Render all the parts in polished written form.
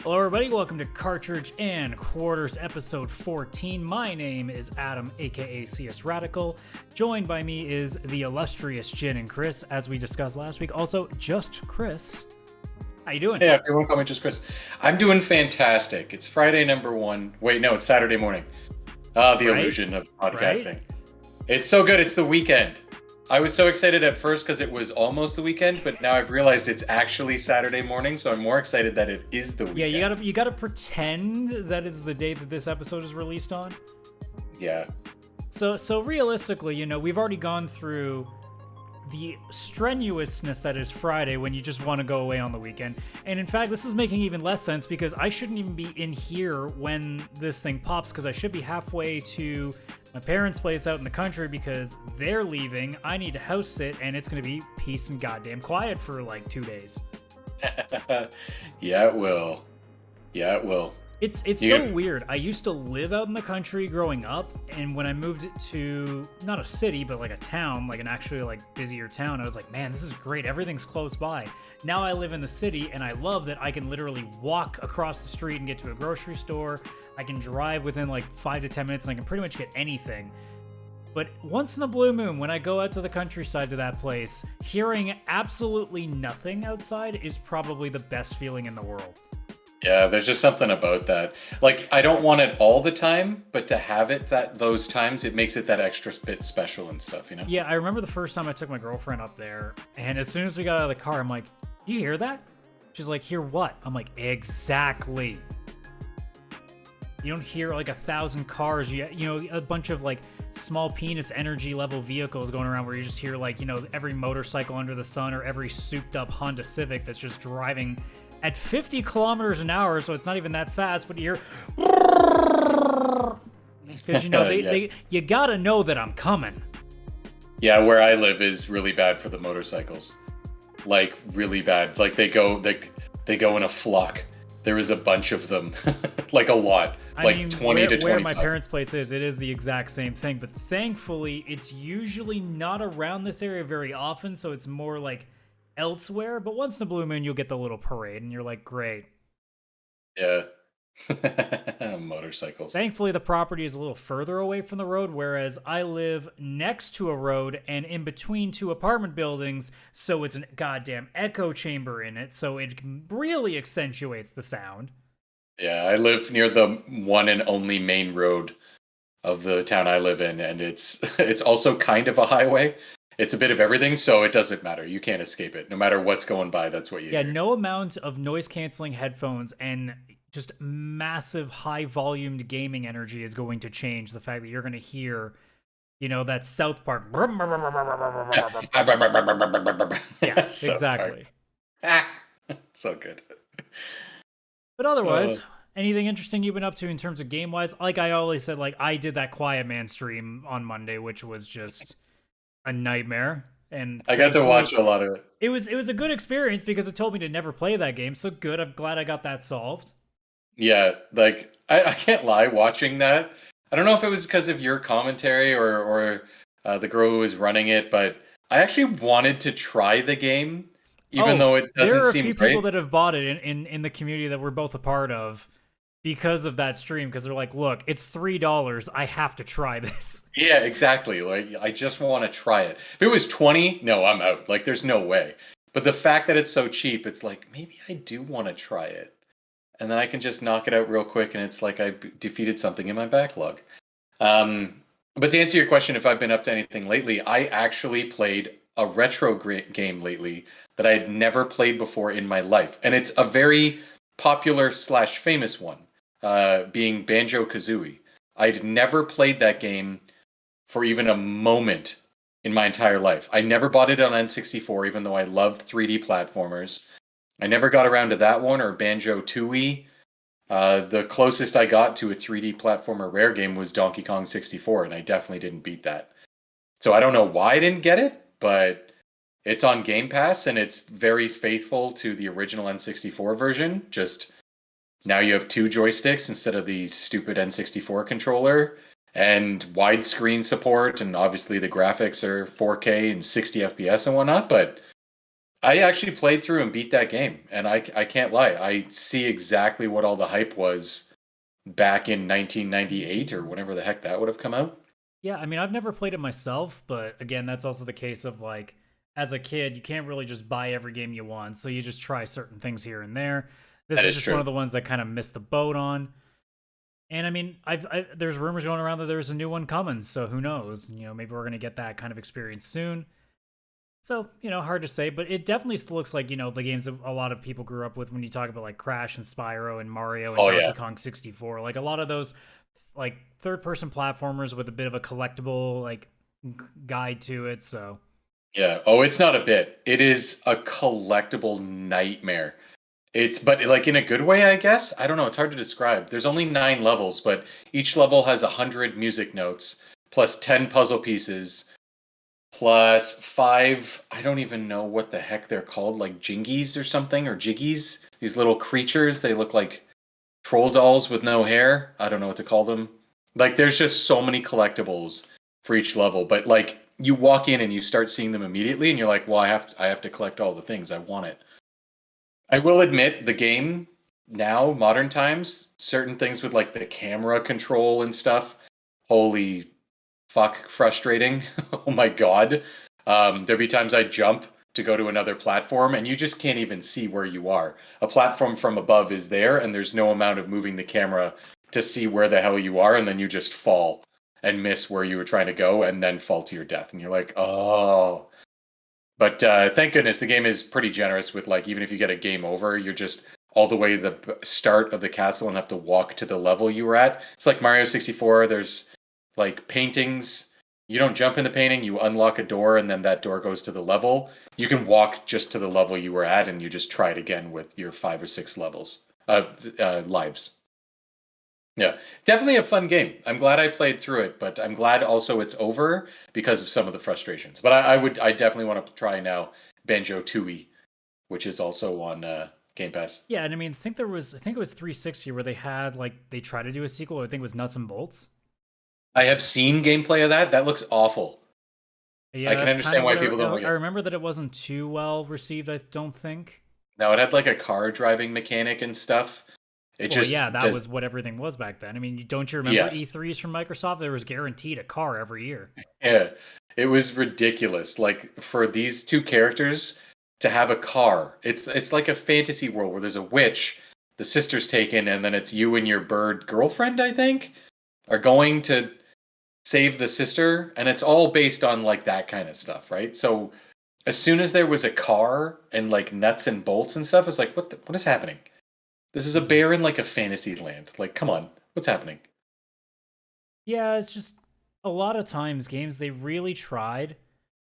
Hello everybody, welcome to Cartridge and Quarters episode 14. My name is Adam, aka CS Radical. Joined by me is the illustrious Jin and Chris, as we discussed last week. Also, just Chris. How you doing? Hey, everyone, call me just Chris. I'm doing fantastic. It's Friday number one. Wait, no, it's Saturday morning. Illusion of podcasting. Right? It's so good. It's the weekend. I was so excited at first because it was almost the weekend, but now I've realized it's actually Saturday morning, so I'm more excited that it is the weekend. Yeah, you gotta pretend that it's the day that this episode is released on. Yeah. So realistically, you know, we've already gone through the strenuousness that is Friday when you just want to go away on the weekend. And in fact, this is making even less sense because I shouldn't even be in here when this thing pops, because I should be halfway to my parents' place out in the country because they're leaving. I need to house sit, and it's going to be peace and goddamn quiet for like 2 days. Yeah, it will. Yeah, it will. It's so weird. I used to live out in the country growing up, and when I moved to not a city but like a town, like an actually like busier town, I was like, man, this is great. Everything's close by. Now I live in the city, and I love that I can literally walk across the street and get to a grocery store. I can drive within like 5 to 10 minutes, and I can pretty much get anything. But once in a blue moon, when I go out to the countryside to that place, hearing absolutely nothing outside is probably the best feeling in the world. Yeah, there's just something about that. Like, I don't want it all the time, but to have it those times, it makes it that extra bit special and stuff, you know? Yeah, I remember the first time I took my girlfriend up there, and as soon as we got out of the car, I'm like, you hear that? She's like, hear what? I'm like, exactly. You don't hear like 1,000 cars, you know, a bunch of like small penis energy level vehicles going around where you just hear like, you know, every motorcycle under the sun or every souped up Honda Civic that's just driving at 50 kilometers an hour, so it's not even that fast, but you're... Because, you know, you gotta know that I'm coming. Yeah, where I live is really bad for the motorcycles. Like, really bad. Like, they go in a flock. There is a bunch of them. Like, a lot. Like, 20 to 25. Where my parents' place is, it is the exact same thing, but thankfully, it's usually not around this area very often, so it's more like elsewhere, but once in a blue moon you'll get the little parade and you're like, great. Yeah. Motorcycles. Thankfully the property is a little further away from the road, whereas I live next to a road and in between two apartment buildings, so it's a goddamn echo chamber in it, so it really accentuates the sound. Yeah, I live near the one and only main road of the town I live in, and it's also kind of a highway. It's a bit of everything, so it doesn't matter. You can't escape it. No matter what's going by, that's what you hear. Yeah, no amount of noise-canceling headphones and just massive, high-volumed gaming energy is going to change the fact that you're going to hear, you know, that South Park. Yeah, exactly. So good. But otherwise, anything interesting you've been up to in terms of game-wise? Like I always said, like, I did that Quiet Man stream on Monday, which was just a nightmare, and I got to watch a lot of it. It was a good experience because it told me to never play that game, so good. I'm glad I got that solved. Yeah, like I can't lie, watching that, I don't know if it was because of your commentary or the girl who was running it, but I actually wanted to try the game, even though it doesn't seem great. There are a few people that have bought it in the community that we're both a part of because of that stream, because they're like, look, it's $3. I have to try this. Yeah, exactly. Like, I just want to try it. If it was 20, no, I'm out. Like, there's no way. But the fact that it's so cheap, it's like, maybe I do want to try it. And then I can just knock it out real quick, and it's like I defeated something in my backlog. But to answer your question, if I've been up to anything lately, I actually played a retro game lately that I had never played before in my life. And it's a very popular / famous one. Being BanjoKazooie. I'd never played that game for even a moment in my entire life. I never bought it on N64, even though I loved 3D platformers. I never got around to that one or BanjoTooie. The closest I got to a 3D platformer rare game was Donkey Kong 64, and I definitely didn't beat that. So I don't know why I didn't get it, but it's on Game Pass, and it's very faithful to the original N64 version. Just now you have 2 joysticks instead of the stupid N64 controller, and widescreen support, and obviously the graphics are 4K and 60 FPS and whatnot, but I actually played through and beat that game, and I can't lie. I see exactly what all the hype was back in 1998 or whenever the heck that would have come out. Yeah, I mean, I've never played it myself, but again, that's also the case of like, as a kid, you can't really just buy every game you want, so you just try certain things here and there. This That is is just one true. of the ones that kind of missed the boat on. And I mean, there's rumors going around that there's a new one coming, so who knows? Maybe we're gonna get that kind of experience soon. So, hard to say, but it definitely still looks like, the games that a lot of people grew up with when you talk about like Crash and Spyro and Mario and Oh Donkey yeah. Kong 64. Like a lot of those like third person platformers with a bit of a collectible like guide to it. So, Yeah. Oh, it's not a bit. It is a collectible nightmare. But like in a good way, I guess. I don't know. It's hard to describe. There's only 9 levels, but each level has 100 music notes plus 10 puzzle pieces plus 5. I don't even know what the heck they're called, like jingies or something or jiggies. These little creatures. They look like troll dolls with no hair. I don't know what to call them. Like there's just so many collectibles for each level, but like you walk in and you start seeing them immediately, and you're like, well, I have to collect all the things. I want it. I will admit the game now, modern times, certain things with like the camera control and stuff, holy fuck, frustrating. Oh my god. There'd be times I jump to go to another platform and you just can't even see where you are. A platform from above is there and there's no amount of moving the camera to see where the hell you are, and then you just fall and miss where you were trying to go and then fall to your death. And you're like, oh, but thank goodness the game is pretty generous with like even if you get a game over, you're just all the way to the start of the castle and have to walk to the level you were at. It's like Mario 64. There's like paintings. You don't jump in the painting. You unlock a door, and then that door goes to the level. You can walk just to the level you were at, and you just try it again with your 5 or 6 lives. Yeah, definitely a fun game. I'm glad I played through it, but I'm glad also it's over because of some of the frustrations. But I definitely want to try now BanjoKazooie, which is also on Game Pass. yeah, and I mean, I think it was 360 where they had like they tried to do a sequel. I think it was Nuts and Bolts. I have seen gameplay of that. That looks awful. I Yeah, can that's kind understand of why what people don't like I it. remember that it wasn't too well received, I don't think. Now it had like a car driving mechanic and stuff. It Well, just yeah, that does. was what everything was back then. I mean, don't you remember Yes. E3s from Microsoft? There was guaranteed a car every year. Yeah. It was ridiculous. Like for these two characters to have a car. It's like a fantasy world where there's a witch, the sister's taken, and then it's you and your bird girlfriend, I think, are going to save the sister, and it's all based on like that kind of stuff, right? So as soon as there was a car and like nuts and bolts and stuff, it's like what is happening? This is a Mhm. bear in like a fantasy land. Like, come on, what's happening? Yeah, it's just a lot of times games they really tried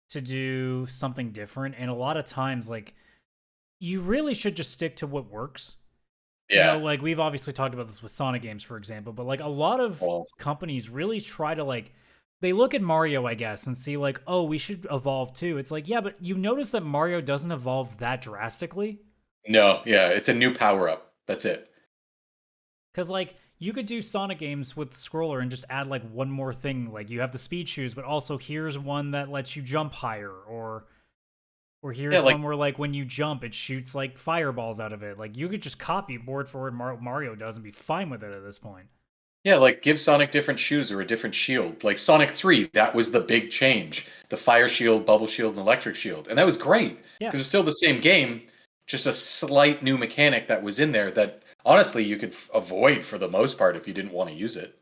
to do something different, and a lot of times like you really should just stick to what works. Yeah. Like we've obviously talked about this with Sonic games, for example, but like a lot of Well, companies really try to like they look at Mario, I guess, and see like, oh, we should evolve too. It's like, yeah, but you notice that Mario doesn't evolve that drastically. no, yeah, it's a new power up. That's it. Because like you could do Sonic games with scroller and just add like one more thing. Like you have the speed shoes, but also here's one that lets you jump higher, or Yeah, here's like one where like when you jump, it shoots like fireballs out of it. Like you could just copy board for word Mario does and be fine with it at this point. yeah, like give Sonic different shoes or a different shield. Like Sonic 3, that was the big change. The fire shield, bubble shield, and electric shield. And that was great Yeah, because it's still the same game, just a slight new mechanic that was in there that honestly you could avoid for the most part if you didn't want to use it.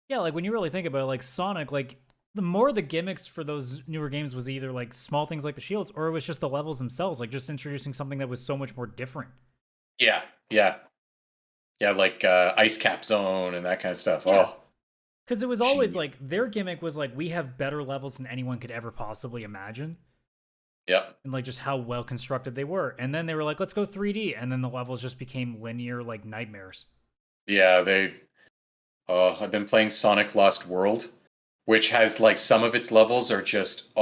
yeah. Like when you really think about it, like Sonic, like the more the gimmicks for those newer games was either like small things like the shields, or it was just the levels themselves, like just introducing something that was so much more different. Yeah, yeah. Yeah, like Ice Cap Zone and that kind of stuff. Yeah, Oh, because it was always jeez. like their gimmick was like we have better levels than anyone could ever possibly imagine, Yep. and like just how well constructed they were. And then they were like, let's go 3D, and then the levels just became linear like nightmares. Yeah, they. I've been playing Sonic Lost World, which has like some of its levels are just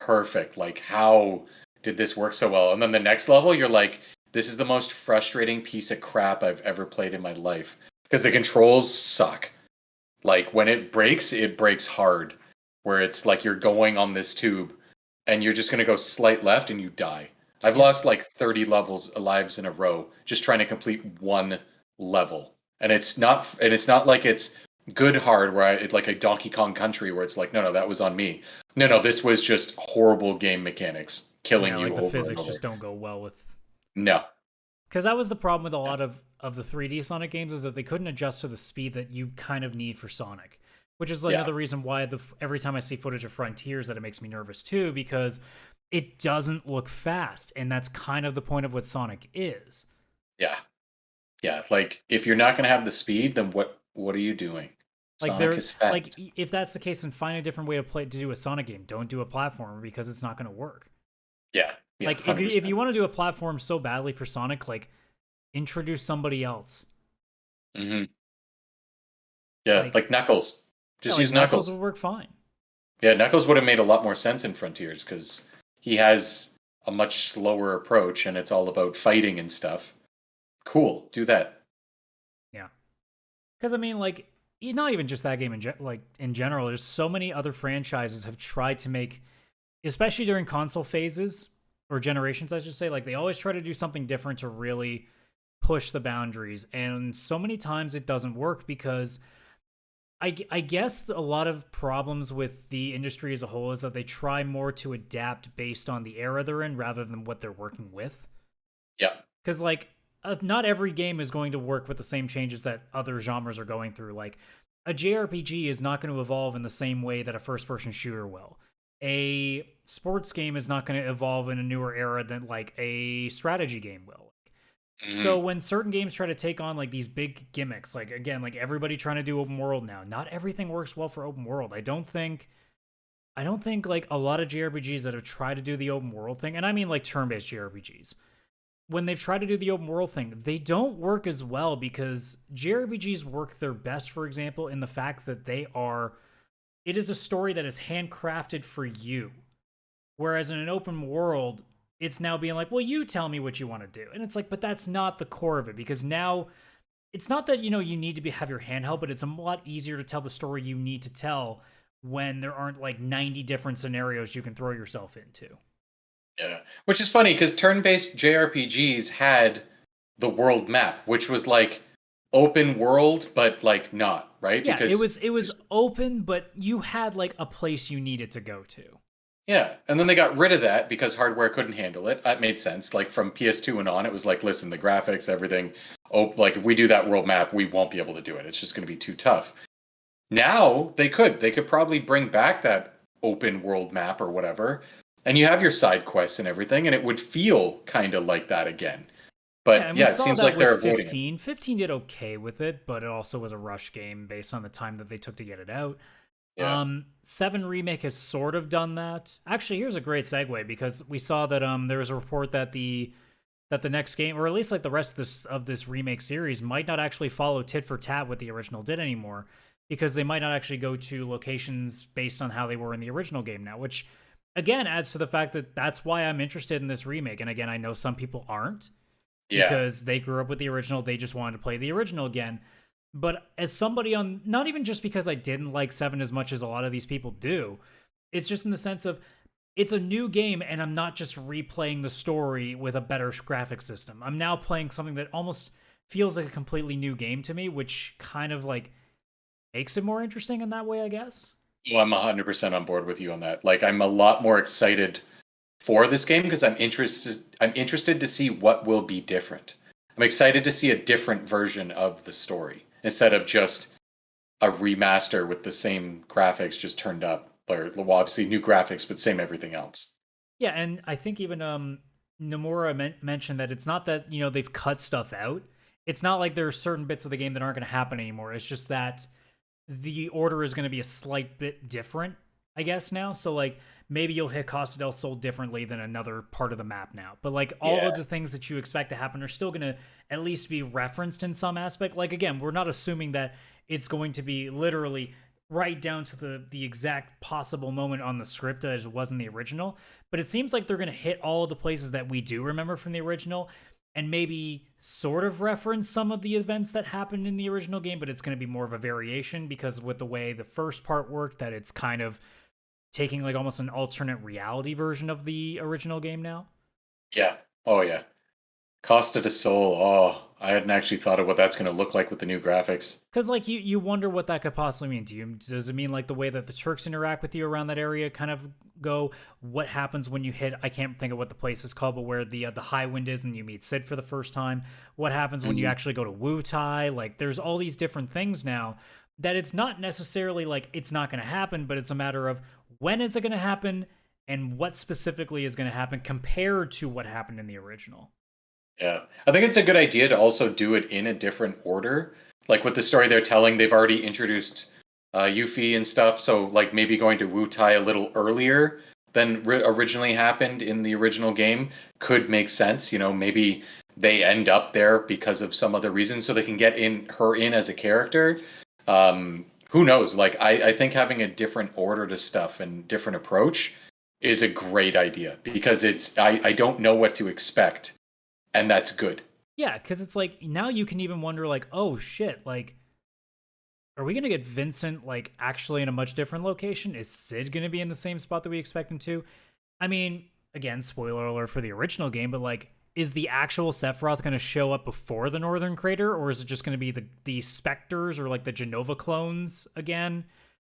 perfect. Like how did this work so well? And then the next level, you're like, this is the most frustrating piece of crap I've ever played in my life because the controls suck. Like when it breaks hard, where it's like you're going on this tube and you're just gonna go slight left and you die. I've Yeah. lost like 30 lives in a row just trying to complete one level. And it's not like it's good hard where it's like a Donkey Kong Country where it's like, no, that was on me. No, this was just horrible game mechanics Yeah, killing like you the over and physics over. just don't go well with. No. Because that was the problem with a lot of the 3D Sonic games is that they couldn't adjust to the speed that you kind of need for Sonic, which is Yeah. another reason why every time I see footage of Frontiers that it makes me nervous too, because it doesn't look fast, and that's kind of the point of what Sonic is. Yeah. Yeah. Like if you're not going to have the speed, then what are you doing? Like Sonic is fast. if that's the case, then find a different way to do a Sonic game. Don't do a platformer because it's not going to work. Yeah. Yeah. Like if 100%. you want to do a platform so badly for Sonic, like introduce somebody else. Hmm. Yeah. Like Like Knuckles. yeah, Just like use Knuckles Knuckles. would work fine. Yeah. Knuckles would have made a lot more sense in Frontiers because he has a much slower approach and it's all about fighting and stuff. Cool. Do that. Yeah, because I mean, like not even just that game in general. There's so many other franchises have tried to make, especially during console phases or generations, I should say. Like they always try to do something different to really push the boundaries, and so many times it doesn't work because I guess a lot of problems with the industry as a whole is that they try more to adapt based on the era they're in rather than what they're working with. Yeah. Because, like, not every game is going to work with the same changes that other genres are going through. Like, a JRPG is not going to evolve in the same way that a first person shooter will. A sports game is not going to evolve in a newer era than, like, a strategy game will. So Hmm. when certain games try to take on like these big gimmicks, like again, like everybody trying to do open world now, not everything works well for open world. I don't think like a lot of JRPGs that have tried to do the open world thing, and I mean like turn-based JRPGs, when they've tried to do the open world thing, they don't work as well because JRPGs work their best, for example, in the fact that it is a story that is handcrafted for you. Whereas in an open world, it's now being like, well, you tell me what you want to do. And it's like, but that's not the core of it because now it's not that, you need to have your hand held, but it's a lot easier to tell the story you need to tell when there aren't like 90 different scenarios you can throw yourself into. Yeah. Which is funny because turn-based JRPGs had the world map, which was like open world, but like not, right? Yeah, Because it was open, but you had like a place you needed to go to. yeah, and then they got rid of that because hardware couldn't handle it. That made sense. Like from PS2 and on, it was like, listen, the graphics, everything. Oh, like if we do that world map, we won't be able to do it. It's just going to be too tough. Now they could. They could probably bring back that open world map or whatever, and you have your side quests and everything, and it would feel kind of like that again. Yeah, But and we yeah, it saw seems that like with they're avoiding it. 15. 15 did okay with it, but it also was a rush game based on the time that they took to get it out. Yeah. 7 Remake has sort of done that. Actually, here's a great segue because we saw that there was a report that the next game, or at least like the rest of this remake series, might not actually follow tit for tat what the original did anymore, because they might not actually go to locations based on how they were in the original game now, which again adds to the fact that that's why I'm interested in this remake. And again, I know some people aren't Yeah. because they grew up with the original, they just wanted to play the original again. But as somebody on, not even just because I didn't like 7 as much as a lot of these people do, it's just in the sense of it's a new game and I'm not just replaying the story with a better graphic system. I'm now playing something that almost feels like a completely new game to me, which kind of like makes it more interesting in that way, I guess. Well, I'm 100% on board with you on that. Like, I'm a lot more excited for this game because I'm interested. I'm interested to see what will be different. I'm excited to see a different version of the story instead of just a remaster with the same graphics just turned up. Or well, obviously new graphics, but same everything else. Yeah, and I think even Nomura mentioned that it's not that they've cut stuff out. It's not like there are certain bits of the game that aren't going to happen anymore. It's just that the order is going to be a slight bit different, I guess now. So like maybe you'll hit Costa del Sol differently than another part of the map now. But like all Yeah, of the things that you expect to happen are still going to at least be referenced in some aspect. Like again, we're not assuming that it's going to be literally right down to the exact possible moment on the script as it was in the original, but it seems like they're going to hit all of the places that we do remember from the original and maybe sort of reference some of the events that happened in the original game, but it's going to be more of a variation because with the way the first part worked, that it's kind of taking like almost an alternate reality version of the original game now. Yeah. Oh yeah. Costa de Sol. Oh, I hadn't actually thought of what that's going to look like with the new graphics. Because like you wonder what that could possibly mean to you. Does it mean like the way that the Turks interact with you around that area kind of go? What happens when you hit? I can't think of what the place is called, but where the high wind is, and you meet Sid for the first time. What happens when you Mhm. actually go to Wu Tai? Like there's all these different things now that it's not necessarily like it's not going to happen, but it's a matter of when is it going to happen and what specifically is going to happen compared to what happened in the original. Yeah. I think it's a good idea to also do it in a different order. Like with the story they're telling, they've already introduced Yuffie and stuff. So like maybe going to Wu Tai a little earlier than originally happened in the original game could make sense. You know, maybe they end up there because of some other reason, so they can get in her in as a character. Who knows? Like I think having a different order to stuff and different approach is a great idea because I don't know what to expect, and that's good. Yeah, because it's like now you can even wonder like, oh shit, like are we gonna get Vincent like actually in a much different location? Is Sid gonna be in the same spot that we expect him to? I mean, again, spoiler alert for the original game, but like, is the actual Sephiroth gonna show up before the Northern Crater, or is it just gonna be the specters or like the Genova clones again?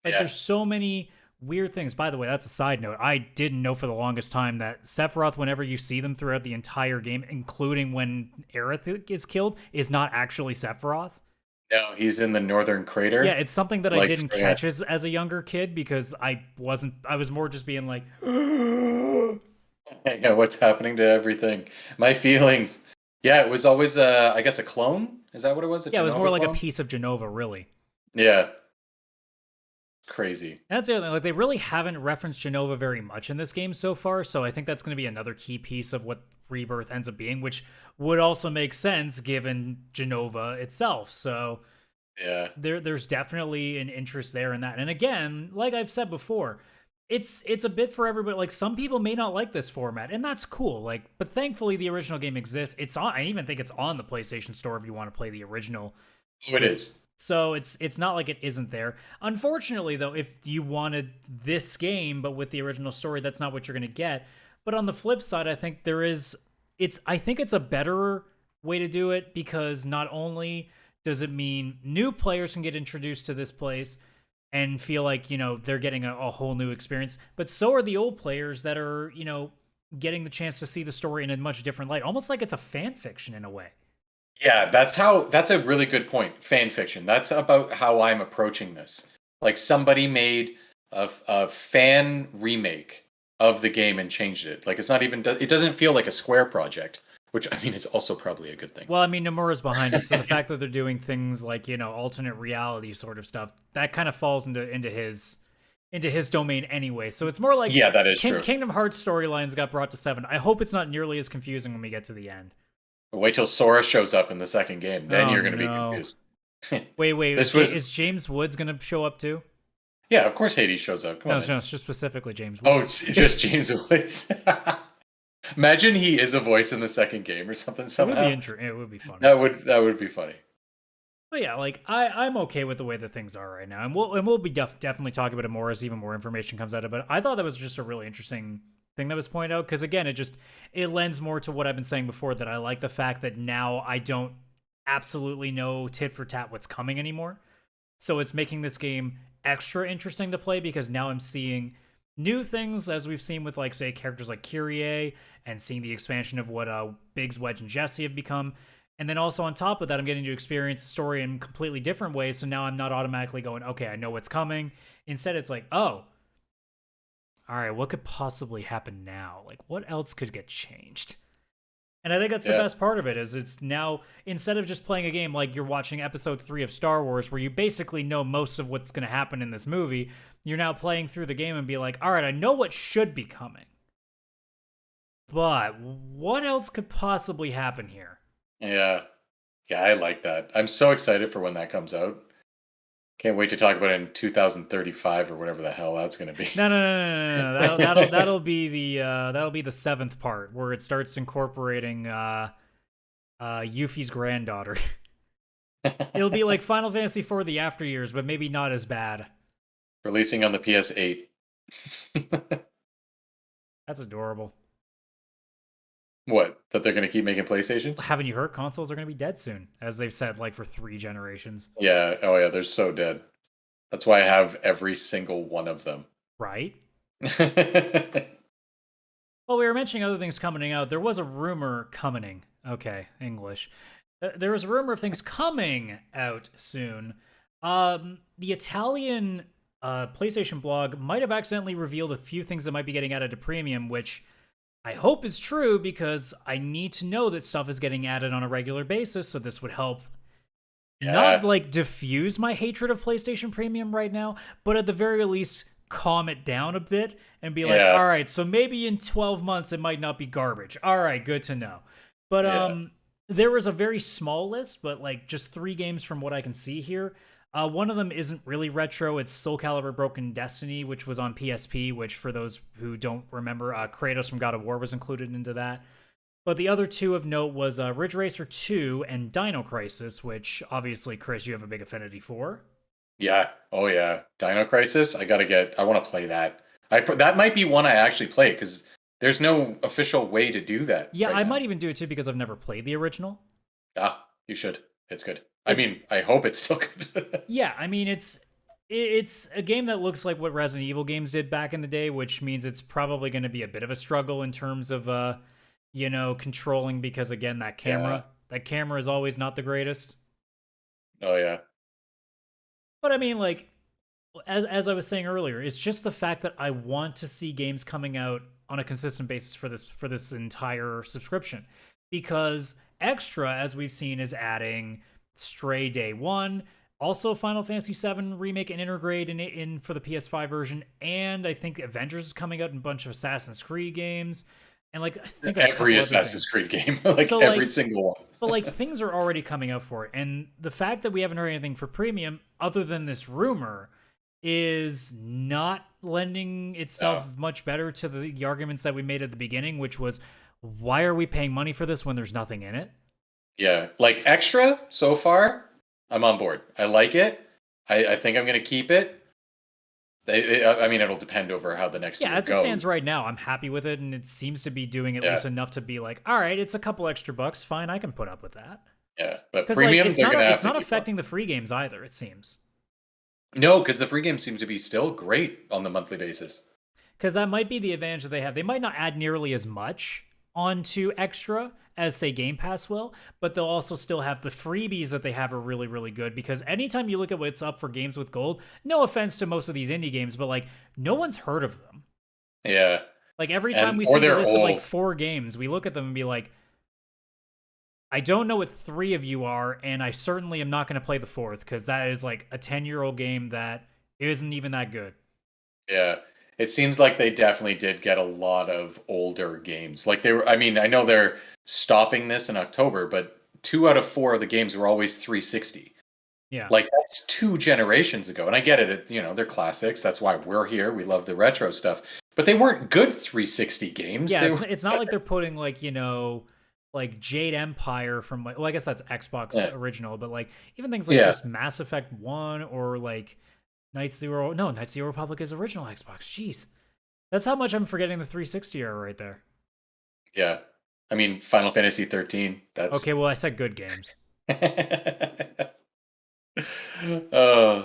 Like, Yeah. there's so many weird things. By the way, that's a side note. I didn't know for the longest time that Sephiroth, whenever you see them throughout the entire game, including when Aerith gets killed, is not actually Sephiroth. No, he's in the northern Yeah, crater. it's something that I Like, didn't yeah, catch as a younger kid because I was more just being like, yeah, what's happening to everything? My feelings. Yeah, it was always I guess a clone. Is that what it was? A yeah, it was more Genova like a clone? piece of Genova, really. Yeah, it's crazy. That's the other thing. Like, they really haven't referenced Genova very much in this game so far, so I think that's going to be another key piece of what Rebirth ends up being, which would also make sense given Genova itself. So Yeah. there's definitely an interest there in that. And again, like I've said before, it's a bit for everybody. Like some people may not like this format, and that's cool. Like, but thankfully the original game exists. It's on. I even think it's on the PlayStation Store if you want to play the original Oh, it with. is. So it's not like it isn't there. Unfortunately, though, if you wanted this game but with the original story, that's not what you're going to get. But on the flip side, I think there is. It's I think it's a better way to do it because not only does it mean new players can get introduced to this place and feel like they're getting a whole new experience, but so are the old players that are getting the chance to see the story in a much different light, almost like it's a fan fiction in a way. Yeah, that's a really good point. Fan fiction. That's about how I'm approaching this. Like somebody made a fan remake of the game and changed it. Like it's not even it doesn't feel like a Square project, which I mean is also probably a good thing. Well, I mean, Nomura's behind it, so the fact that they're doing things like alternate reality sort of stuff that kind of falls into his domain anyway. So it's more like Yeah, that is true. Kingdom Hearts storylines got brought to 7. I hope it's not nearly as confusing when we get to the end. Wait till Sora shows up in the second game, then Oh you're going to be no! confused. Wait, This was Is James Woods gonna show up too? yeah, of course Hades shows up. Come No, on, it's, man. no, it's just specifically James Oh, Woods. it's just James Woods. Imagine he is a voice in the second game or something It would be somehow. interesting. It would be funny. That would be funny. But yeah, like I'm okay with the way that things are right now, and we'll be definitely talking about it more as even more information comes out of it. I thought that was just a really interesting thing that was pointed out because again, it lends more to what I've been saying before that I like the fact that now I don't absolutely know tit for tat what's coming anymore. So it's making this game extra interesting to play because now I'm seeing new things as we've seen with like say characters like Kyrie and seeing the expansion of what Biggs, Wedge, and Jesse have become. And then also on top of that, I'm getting to experience the story in completely different ways. So now I'm not automatically going, okay, I know what's coming. Instead, it's like, oh, all right, what could possibly happen now? Like, what else could get changed? And I think that's the Yeah. best part of it is it's now instead of just playing a game like you're watching episode 3 of Star Wars where you basically know most of what's going to happen in this movie, you're now playing through the game and be like, "All right, I know what should be coming. But what else could possibly happen here?" Yeah. Yeah, I like that. I'm so excited for when that comes out. Can't wait to talk about it in 2035 or whatever the hell that's going to be. No. That'll be the seventh part where it starts incorporating Yuffie's granddaughter. It'll be like Final Fantasy IV the after years, but maybe not as bad. Releasing on the PS8. That's adorable. What? That they're gonna keep making PlayStations? Haven't you heard? Consoles are going to be dead soon, as they've said, like for 3 generations. Yeah. Oh yeah, they're so dead. That's why I have every single one of them. Right? Well, we were mentioning other things coming out. There was a rumor coming. Okay, English. There was a rumor of things coming out soon. The Italian PlayStation blog might have accidentally revealed a few things that might be getting added to premium, which I hope is true because I need to know that stuff is getting added on a regular basis. So this would help not Yeah. like diffuse my hatred of PlayStation Premium right now, but at the very least calm it down a bit and be like, Yeah. all right, so maybe in 12 months it might not be garbage. All right, good to know. But Yeah. there was a very small list, but like just 3 games from what I can see here. One of them isn't really retro. It's Soul Calibur Broken Destiny, which was on PSP, which for those who don't remember, Kratos from God of War was included into that. But the other two of note was Ridge Racer 2 and Dino Crisis, which obviously, Chris, you have a big affinity for. Yeah. Oh yeah. Dino Crisis. I want to play that. That might be one I actually play because there's no official way to do that. Yeah, right I now. might even do it too because I've never played the original. Ah, you should. It's good. It's- I hope it's still good. Yeah, I mean it's a game that looks like what Resident Evil games did back in the day, which means it's probably going to be a bit of a struggle in terms of controlling because again that camera is always not the greatest. Oh yeah. But I mean like as I was saying earlier, it's just the fact that I want to see games coming out on a consistent basis for this entire subscription because Extra, as we've seen, is adding Stray Day One, also Final Fantasy VII remake and integrate in for the PS5 version, and I think Avengers is coming out in a bunch of Assassin's Creed games, and like I think Every Assassin's Creed game, like So, every like- single one. but like things are already coming out for it, and the fact that we haven't heard anything for premium other than this rumor is not lending itself much better to the arguments that we made at the beginning, which was why are we paying money for this when there's nothing in it? Yeah, like Extra so far, I'm on board. I like it. I think I'm gonna keep it. I mean, it'll depend over how the next Yeah, year as it goes. stands right now, I'm happy with it, and it seems to be doing at Yeah. least enough to be like, all right, it's a couple extra bucks, fine, I can put up with that. Yeah, but Because like, premium, it's they're not gonna have it's to not keep affecting the free games either. It seems No, because the free games seem to be still great on the monthly basis. because that might be the advantage that they have. They might not add nearly as much onto extra as say Game Pass will, but they'll also still have the freebies that they have are really really good because anytime you look at what's up for games with gold, no offense to most of these indie games, but like no one's heard of them. Yeah, Like every And- time we or see the they're list of like old. 4 games, we look at them and be like, I don't know what 3 of you are, and I certainly am not going to play the 4th because that is like a 10-year-old game that isn't even that good. yeah. It seems like they definitely did get a lot of older games. Like they were. I mean, I know they're stopping this in October, but 2 out of 4 of the games were always 360. Yeah. Like that's 2 generations ago, and I get it. They're classics. That's why we're here. We love the retro stuff, but they weren't good 360 games. Yeah, They it's, were- it's not like they're putting like, like Jade Empire from like, well, I guess that's Xbox Yeah. original, but like even things like Yeah. just Mass Effect 1 or like Knights of the Old Republic is original Xbox. Jeez. That's how much I'm forgetting the 360 era right there. Yeah, I mean, Final Fantasy 13. That's Okay, well, I said good games. uh,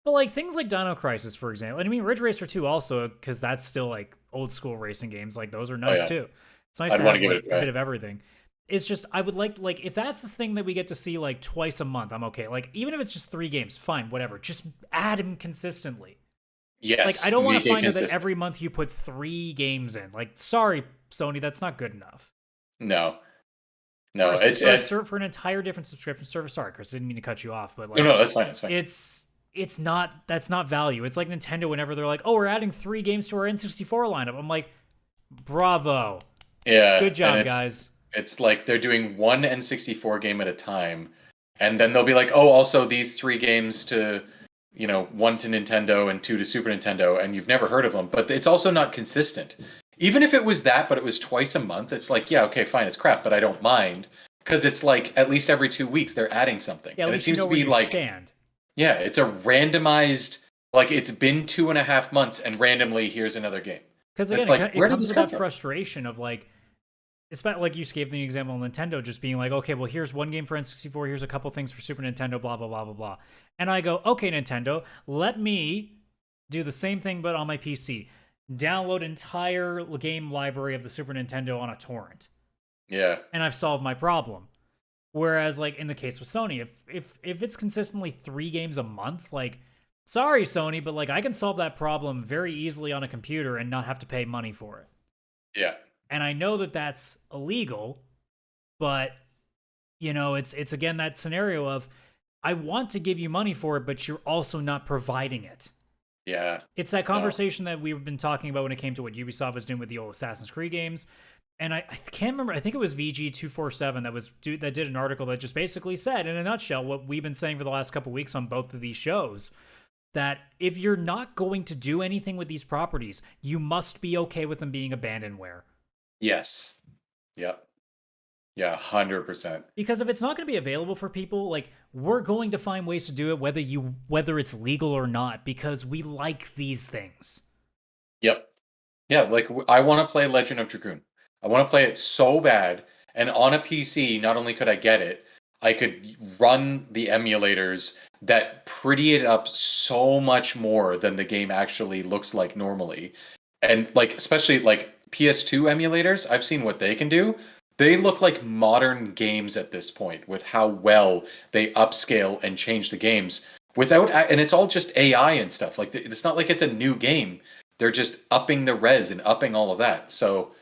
But like things like Dino Crisis, for example, and I mean Ridge Racer 2 also, because that's still like old school racing games. Like those are nice yeah. too. It's nice I'd to wanna have give it like a a try. bit of everything. It's just I would like if that's the thing that we get to see like twice a month, I'm okay. Like even if it's just 3 games, fine, whatever. Just add them consistently. yes. Like I don't want make to it find out that consistent. every month you put 3 games in. Like sorry, Sony, that's not good enough. No, For, it's for an entire different subscription service. Sorry, Chris, I didn't mean to cut you off, but like no, that's fine. It's fine. it's not that's not value. It's like Nintendo whenever they're like, "Oh, we're adding 3 games to our N64 lineup." I'm like, "Bravo. Yeah, Good job, and it's, guys." It's like they're doing one N64 game at a time, and then they'll be like, "Oh, also these 3 games to, 1 to Nintendo and 2 to Super Nintendo," and you've never heard of them. But it's also not consistent. Even if it was that, but it was twice a month, it's like, yeah, okay, fine, it's crap, but I don't mind because it's like at least every 2 weeks they're adding something, Yeah, at and it least you seems know to where be you like, stand. yeah, it's a randomized. Like it's been 2.5 months, and randomly here's another game. Because It's again, like, it where did comes this to come that from? frustration of like especially like you gave the example of Nintendo just being like, okay, well, here's one game for N64, here's a couple things for Super Nintendo, blah, blah, blah, blah, blah. And I go, okay, Nintendo, let me do the same thing but on my PC. Download entire game library of the Super Nintendo on a torrent. Yeah. And I've solved my problem. Whereas, like, in the case with Sony, if it's consistently 3 games a month, like, sorry, Sony, but, like, I can solve that problem very easily on a computer and not have to pay money for it. Yeah. And I know that that's illegal, but, you know, it's again that scenario of, I want to give you money for it, but you're also not providing it. Yeah. It's that conversation that we've been talking about when it came to what Ubisoft was doing with the old Assassin's Creed games. And I can't remember, I think it was VG247 that did an article that just basically said, in a nutshell, what we've been saying for the last couple weeks on both of these shows, that if you're not going to do anything with these properties, you must be okay with them being abandonware. Yes. Yep. Yeah, 100%. Because if it's not going to be available for people, like, we're going to find ways to do it whether it's legal or not, because we like these things. Yep. Yeah, like I want to play Legend of Dragoon. I want to play it so bad, and on a PC, not only could I get it, I could run the emulators that pretty it up so much more than the game actually looks like normally. And like especially like PS2 emulators, I've seen what they can do. They look like modern games at this point with how well they upscale and change the games and it's all just AI and stuff. Like it's not like it's a new game. They're just upping the res and upping all of that. So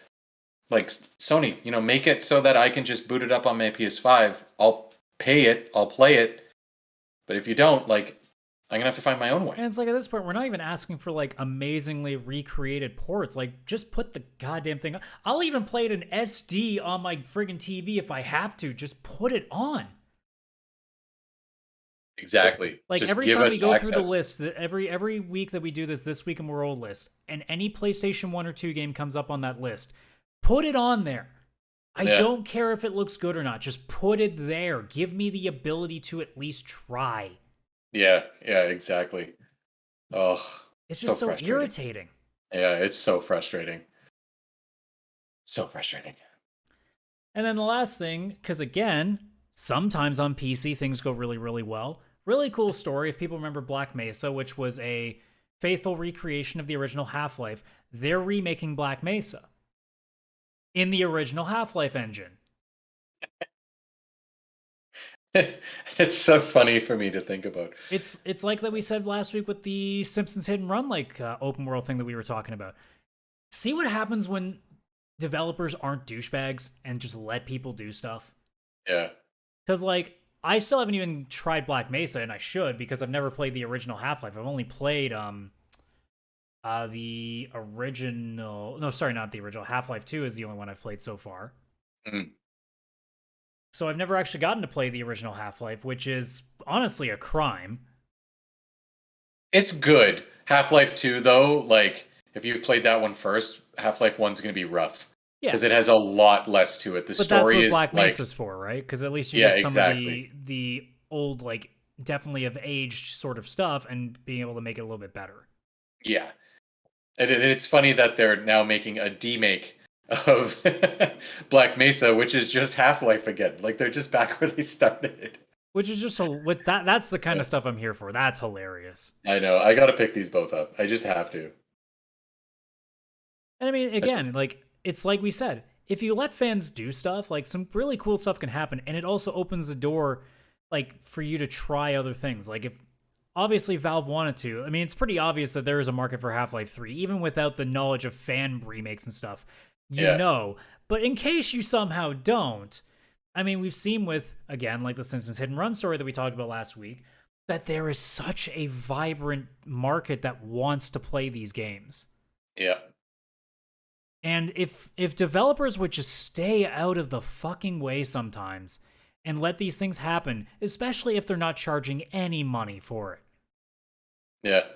like Sony, you know, make it so that I can just boot it up on my PS5. I'll pay it, I'll play it. But if you don't, like, I'm gonna have to find my own way. And it's like at this point, we're not even asking for like amazingly recreated ports. Like, just put the goddamn thing on. I'll even play it in SD on my friggin' TV if I have to. Just put it on. Exactly. Like just every give time us we go access. through the list, every week that we do this week in World list, and any PlayStation 1 or 2 game comes up on that list, put it on there. I don't care if it looks good or not. Just put it there. Give me the ability to at least try. Yeah, exactly. Oh, it's just so irritating. Yeah, it's so frustrating. So frustrating. And then the last thing, because again, sometimes on PC things go really, really well. Really cool story. If people remember Black Mesa, which was a faithful recreation of the original Half-Life, they're remaking Black Mesa in the original Half-Life engine. It's so funny for me to think about. It's like that we said last week with the Simpsons Hit and Run like open world thing that we were talking about. See what happens when developers aren't douchebags and just let people do stuff. Yeah. Because like I still haven't even tried Black Mesa, and I should, because I've never played the original Half-Life. I've only played the original. No, sorry, not the original. Half-Life 2 is the only one I've played so far. Mm. So I've never actually gotten to play the original Half-Life, which is honestly a crime. It's good. Half-Life 2, though, like, if you've played that one first, Half-Life 1's going to be rough. Yeah. Because it has a lot less to it. The story is But that's what Black Mesa's for, right? Because at least you get some of the old, like, definitely of aged sort of stuff and being able to make it a little bit better. Yeah. And it's funny that they're now making a demake of Black Mesa, which is just Half-Life again. Like, they're just back where they started. Which is just with that's the kind of stuff I'm here for. That's hilarious. I know. I got to pick these both up. I just have to. And I mean, again, like, it's like we said, if you let fans do stuff, like, some really cool stuff can happen, and it also opens the door, like, for you to try other things. Like, if obviously Valve wanted to, I mean, it's pretty obvious that there is a market for Half-Life 3, even without the knowledge of fan remakes and stuff. You know. But in case you somehow don't, I mean, we've seen with, again, like the Simpsons Hit and Run story that we talked about last week, that there is such a vibrant market that wants to play these games. Yeah. And if developers would just stay out of the fucking way sometimes and let these things happen, especially if they're not charging any money for it. Yeah.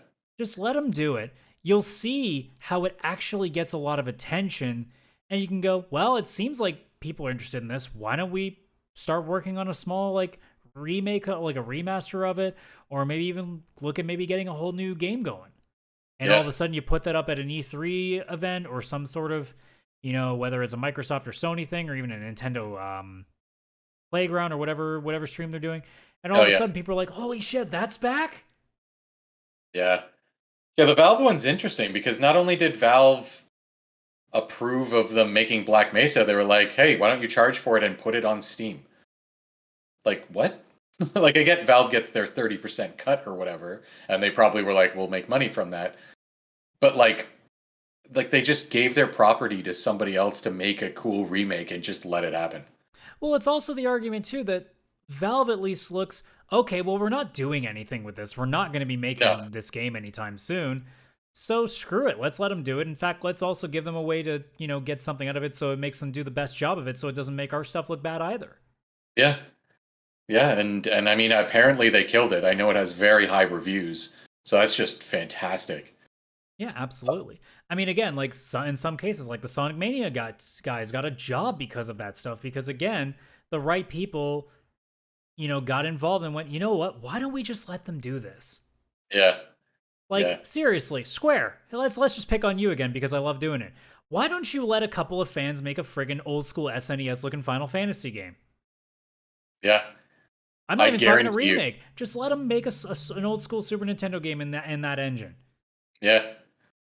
Just let them do it. You'll see how it actually gets a lot of attention, and you can go, well, it seems like people are interested in this. Why don't we start working on a small, like, remake, like a remaster of it, or maybe even look at maybe getting a whole new game going. And all of a sudden you put that up at an E3 event or some sort of, whether it's a Microsoft or Sony thing or even a Nintendo playground or whatever stream they're doing. And all Oh of a yeah, sudden people are like, holy shit, that's back? yeah, yeah. The Valve one's interesting because not only did Valve approve of them making Black Mesa, they were like, "Hey, why don't you charge for it and put it on Steam?" Like what? Like I get Valve gets their 30% cut or whatever, and they probably were like, "We'll make money from that." But like they just gave their property to somebody else to make a cool remake and just let it happen. Well, it's also the argument too that Valve at least looks okay. Well, we're not doing anything with this. We're not going to be No. making this game anytime soon. So screw it. Let's let them do it. In fact, let's also give them a way to get something out of it, so it makes them do the best job of it, so it doesn't make our stuff look bad either. Yeah. Yeah, and I mean apparently they killed it. I know it has very high reviews. So that's just fantastic. Yeah, absolutely. I mean, again, like in some cases, like the Sonic Mania guys got a job because of that stuff. Because again, the right people, got involved and went, you know what? Why don't we just let them do this? Yeah. Yeah. Like seriously, Square. Let's just pick on you again because I love doing it. Why don't you let a couple of fans make a friggin' old school SNES looking Final Fantasy game? Yeah. I'm not I even talking a guarantee you. remake. Just let them make an old school Super Nintendo game in that engine. Yeah.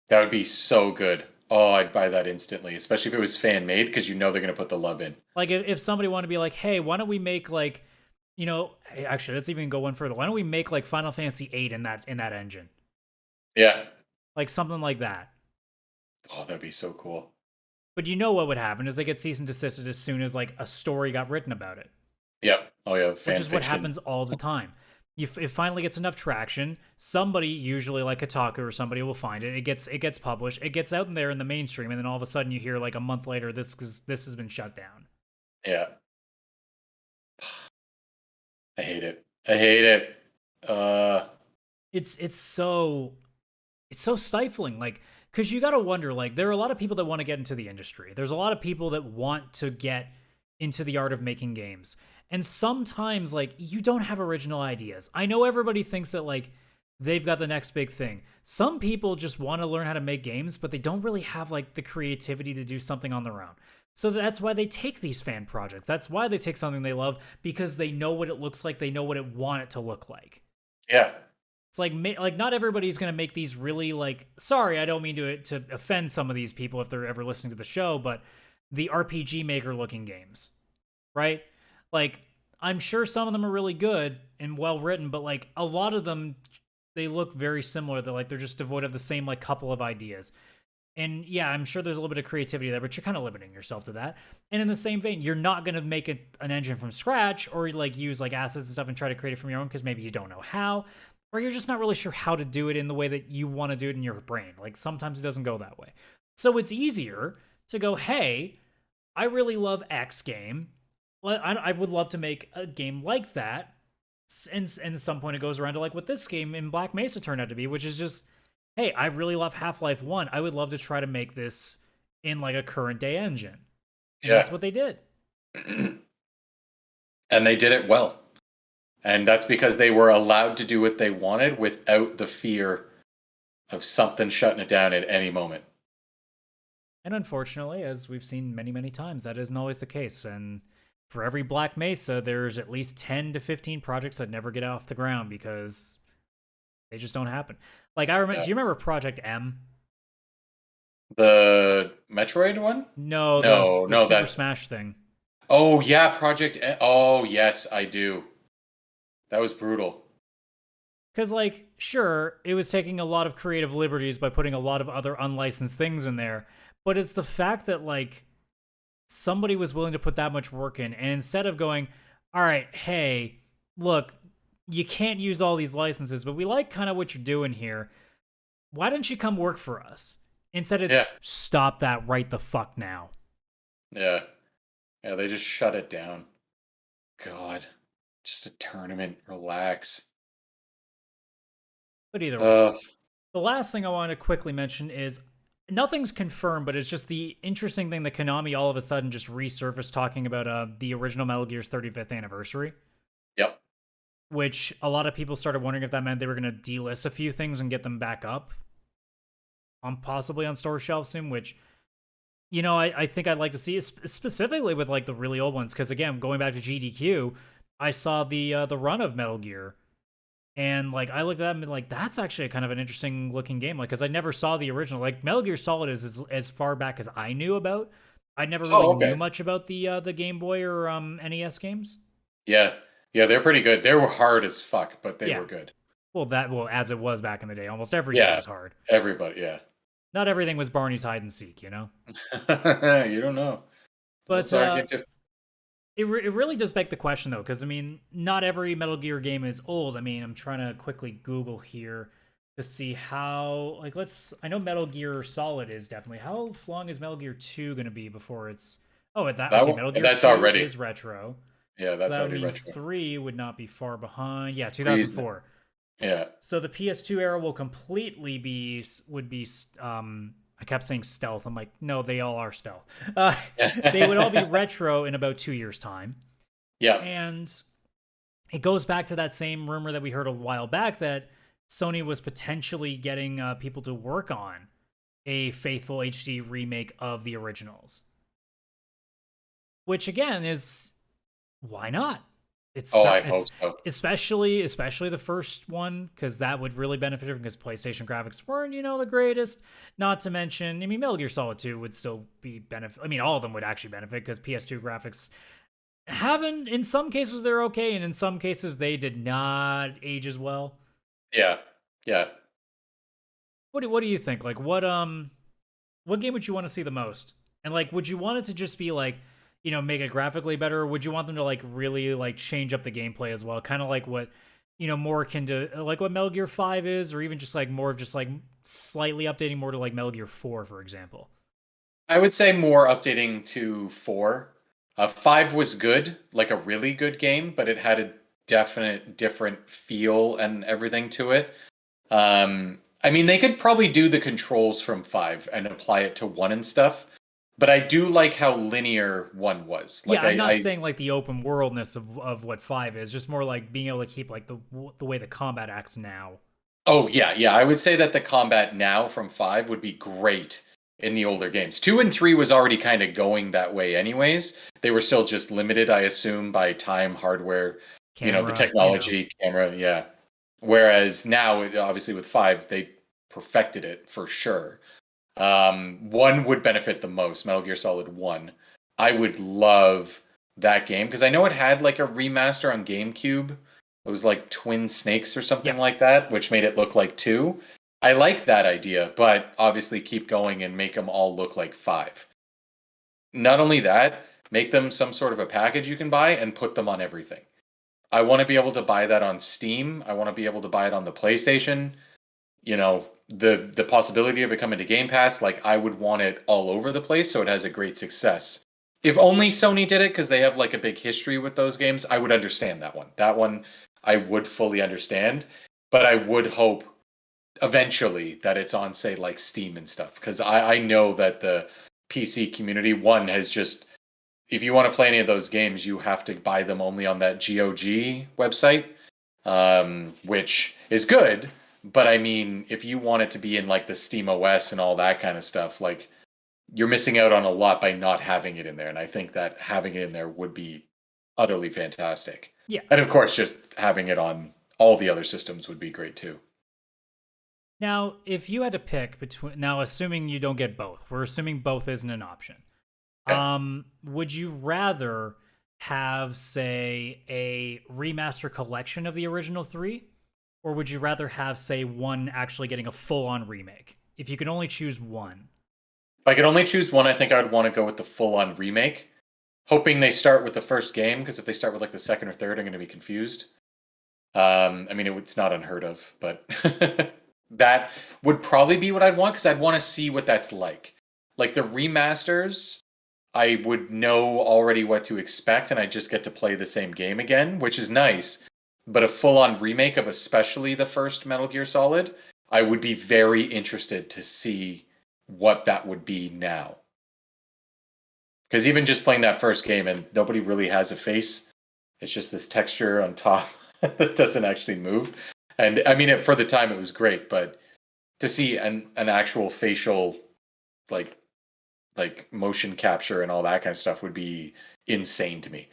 That would be so good. Oh, I'd buy that instantly, especially if it was fan made because you know they're going to put the love in. Like if somebody wanted to be like, hey, why don't we make like, hey, actually, let's even go one further. Why don't we make like Final Fantasy VIII in that engine? Yeah. Like something like that. Oh, that'd be so cool. But you know what would happen is they get cease and desisted as soon as like a story got written about it, Yep. Oh yeah, which fan is what fiction. happens all the time. It finally gets enough traction. Somebody, usually like Kotaku or somebody, will find it. It gets published. It gets out there in the mainstream, and then all of a sudden you hear like a month later, this has been shut down. Yeah. I hate it. I hate it. It's so stifling, like, because you got to wonder, like, there are a lot of people that want to get into the industry. There's a lot of people that want to get into the art of making games, and sometimes like you don't have original ideas. I know everybody thinks that like they've got the next big thing. Some people just want to learn how to make games, but they don't really have like the creativity to do something on their own. So that's why they take these fan projects. That's why they take something they love, because they know what it looks like, they know what it want it to look like. yeah. It's like not everybody's gonna make these really like. Sorry, I don't mean to offend some of these people if they're ever listening to the show, but the RPG Maker looking games, right? Like I'm sure some of them are really good and well written, but like a lot of them, they look very similar. They're just devoid of the same like couple of ideas. And yeah, I'm sure there's a little bit of creativity there, but you're kind of limiting yourself to that. And in the same vein, you're not going to make an engine from scratch or like use like assets and stuff and try to create it from your own because maybe you don't know how, or you're just not really sure how to do it in the way that you want to do it in your brain. Like sometimes it doesn't go that way. So it's easier to go, hey, I really love X game. Well, I would love to make a game like that. And at some point it goes around to like what this game in Black Mesa turned out to be, which is just, hey, I really love Half-Life 1. I would love to try to make this in like a current day engine. And Yeah. that's what they did. And they did it well. And that's because they were allowed to do what they wanted without the fear of something shutting it down at any moment. And unfortunately, as we've seen many, many times, that isn't always the case. And for every Black Mesa, there's at least 10 to 15 projects that never get off the ground because they just don't happen. Like I remember, Yeah. do you remember Project M? The Metroid one? No, No, the no, Super that's Smash thing. oh yeah, Oh yes, I do. That was brutal. Because, like, sure, it was taking a lot of creative liberties by putting a lot of other unlicensed things in there, but it's the fact that, like, somebody was willing to put that much work in, and instead of going, all right, hey, look, you can't use all these licenses, but we like kind of what you're doing here. Why don't you come work for us? Instead, it's Yeah. stop that right the fuck now. Yeah. Yeah, they just shut it down. God. Just a tournament. Relax. But either way, Uh the last thing I want to quickly mention is nothing's confirmed, but it's just the interesting thing that Konami all of a sudden just resurfaced talking about the original Metal Gear's 35th anniversary, yep. which a lot of people started wondering if that meant they were going to delist a few things and get them back up on possibly on store shelves soon, which I think I'd like to see it specifically with like the really old ones, because again, going back to GDQ, I saw the run of Metal Gear, and like I looked at that and been like, that's actually a kind of an interesting looking game, like because I never saw the original. Like Metal Gear Solid is as far back as I knew about. I never really Oh, knew okay. much about the Game Boy or NES games. Yeah. Yeah, they're pretty good. They were hard as fuck, but they Yeah, were good. well as it was back in the day, almost every game Yeah. was hard. Everybody, yeah. Not everything was Barney's hide and seek, you know. You don't know. But That's our game too. it really does beg the question though, because I mean, not every Metal Gear game is old. I mean, I'm trying to quickly Google here to see how like I know Metal Gear Solid is definitely. How long is Metal Gear 2 going to be before it's okay, Metal Gear That's 2 already. is retro. Yeah, So that's that would already mean retro. 3 would not be far behind. Yeah, Freeze. 2004. Yeah. So the PS2 era will completely would be I kept saying stealth. I'm like, no, they all are stealth. They would all be retro in about 2 years' time. Yeah. And it goes back to that same rumor that we heard a while back that Sony was potentially getting people to work on a faithful HD remake of the originals. Which again is why not? Oh, I It's hope so. especially the first one, because that would really benefit from, because PlayStation graphics weren't the greatest. Not to mention, I mean, Metal Gear Solid 2 would still be benefit. I mean, all of them would actually benefit because PS2 graphics haven't. In some cases they're okay, and in some cases they did not age as well. Yeah. Yeah. What do you think? Like what game would you want to see the most? And like, would you want it to just be like, make it graphically better? Or would you want them to like really like change up the gameplay as well? Kind of like what, more akin to like what Metal Gear 5 is, or even just like more of just like slightly updating more to like Metal Gear 4, for example. I would say more updating to 4. 5 was good, like a really good game, but it had a definite different feel and everything to it. I mean, they could probably do the controls from 5 and apply it to 1 and stuff, but I do like how linear 1 was. Yeah, Like I'm not saying like the open worldness of what 5 is, just more like being able to keep like the way the combat acts now. Oh yeah, yeah. I would say that the combat now from 5 would be great in the older games. 2 and 3 was already kind of going that way anyways. They were still just limited, I assume, by time, hardware, the Camera, technology, camera, yeah. Whereas now, obviously with 5, they perfected it for sure. 1 would benefit the most, Metal Gear Solid 1. I would love that game because I know it had like a remaster on GameCube. It was like Twin Snakes or something yeah. like that, which made it look like 2. I like that idea, but obviously keep going and make them all look like 5. Not only that, make them some sort of a package you can buy and put them on everything. I want to be able to buy that on Steam. I want to be able to buy it on the PlayStation. The possibility of it coming to Game Pass, like I would want it all over the place so it has a great success. If only Sony did it because they have like a big history with those games, I would understand that one. That one I would fully understand, but I would hope eventually that it's on say like Steam and stuff because I know that the PC community one has just if you want to play any of those games, you have to buy them only on that GOG website, which is good. But I mean, if you want it to be in like the Steam OS and all that kind of stuff, like you're missing out on a lot by not having it in there. And I think that having it in there would be utterly fantastic. Yeah. And of course, just having it on all the other systems would be great too. Now, if you had to pick now, assuming you don't get both, we're assuming both isn't an option. Okay. Would you rather have, say, a remaster collection of the original 3, or would you rather have, say, one actually getting a full-on remake? If you could only choose one. If I could only choose one, I think I would want to go with the full-on remake, hoping they start with the first game, because if they start with like the second or third, I'm going to be confused. I mean, it's not unheard of, but that would probably be what I'd want, because I'd want to see what that's like. Like the remasters, I would know already what to expect, and I just get to play the same game again, which is nice. But a full-on remake of especially the first Metal Gear Solid, I would be very interested to see what that would be now. Because even just playing that first game and nobody really has a face, it's just this texture on top that doesn't actually move. And I mean, for the time it was great, but to see an actual facial, like like motion capture and all that kind of stuff would be insane to me.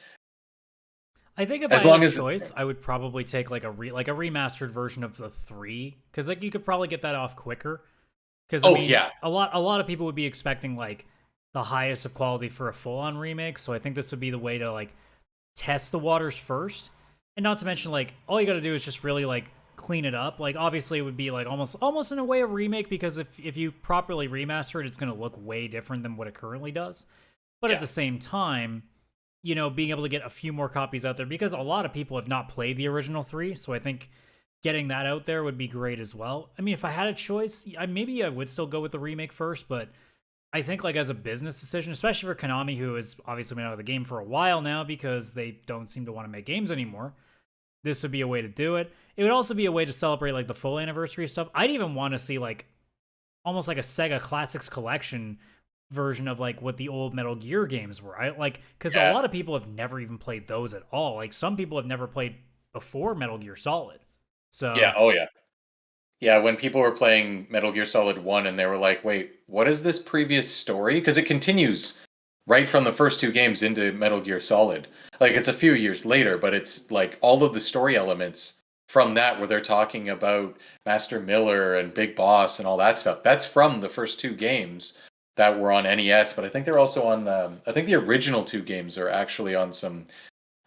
I think if I As had long a as choice, I would probably take like like a remastered version of the 3, because like you could probably get that off quicker. Because I oh mean, yeah, a lot of people would be expecting like the highest of quality for a full on remake. So I think this would be the way to like test the waters first, and not to mention like all you got to do is just really like clean it up. Like obviously it would be like almost in a way a remake, because if you properly remaster it, it's going to look way different than what it currently does. But at yeah, the same time, being able to get a few more copies out there, because a lot of people have not played the original 3. So I think getting that out there would be great as well. I mean, if I had a choice, maybe I would still go with the remake first, but I think like as a business decision, especially for Konami, who has obviously been out of the game for a while now because they don't seem to want to make games anymore, this would be a way to do it. It would also be a way to celebrate like the full anniversary stuff. I'd even want to see like almost like a Sega Classics collection version of like what the old Metal Gear games were. I like, because a yeah, lot of people have never even played those at all. Like some people have never played before Metal Gear Solid. yeah. So Oh yeah. Yeah, when people were playing Metal Gear Solid 1 and they were like, wait, what is this previous story? Because it continues right from the first two games into Metal Gear Solid. Like, it's a few years later, but it's like all of the story elements from that, where they're talking about Master Miller and Big Boss and all that stuff. That's from the first two games that were on NES, but I think they're also on, I think the original two games are actually on some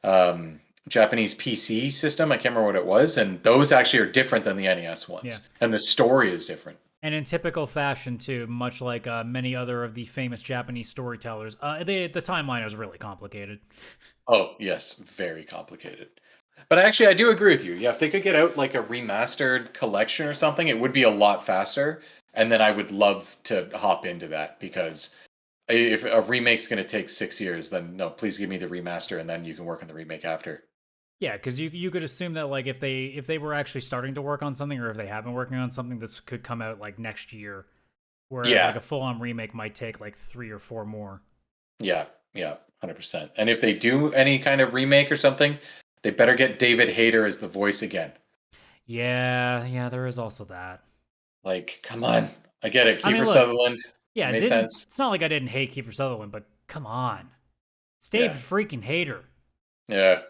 um, Japanese PC system. I can't remember what it was, and those actually are different than the NES yeah. ones, and the story is different. And in typical fashion, too, much like many other of the famous Japanese storytellers, the timeline is really complicated. Oh yes, very complicated. But actually, I do agree with you. Yeah, if they could get out like a remastered collection or something, it would be a lot faster. And then I would love to hop into that, because if a remake's going to take 6 years, then no, please give me the remaster, and then you can work on the remake after. Yeah, because you could assume that like if they were actually starting to work on something, or if they have been working on something, this could come out like next year. Whereas like Yeah, a full on remake might take like 3 or 4 more. yeah, yeah, 100%. And if they do any kind of remake or something, they better get David Hayter as the voice again. Yeah, yeah, there is also that. Like, come on. I get it. I mean, Kiefer look, Sutherland, yeah, it it made didn't. sense. It's not like I didn't hate Kiefer Sutherland, but come on, it's Yeah. David freaking Hater. Yeah.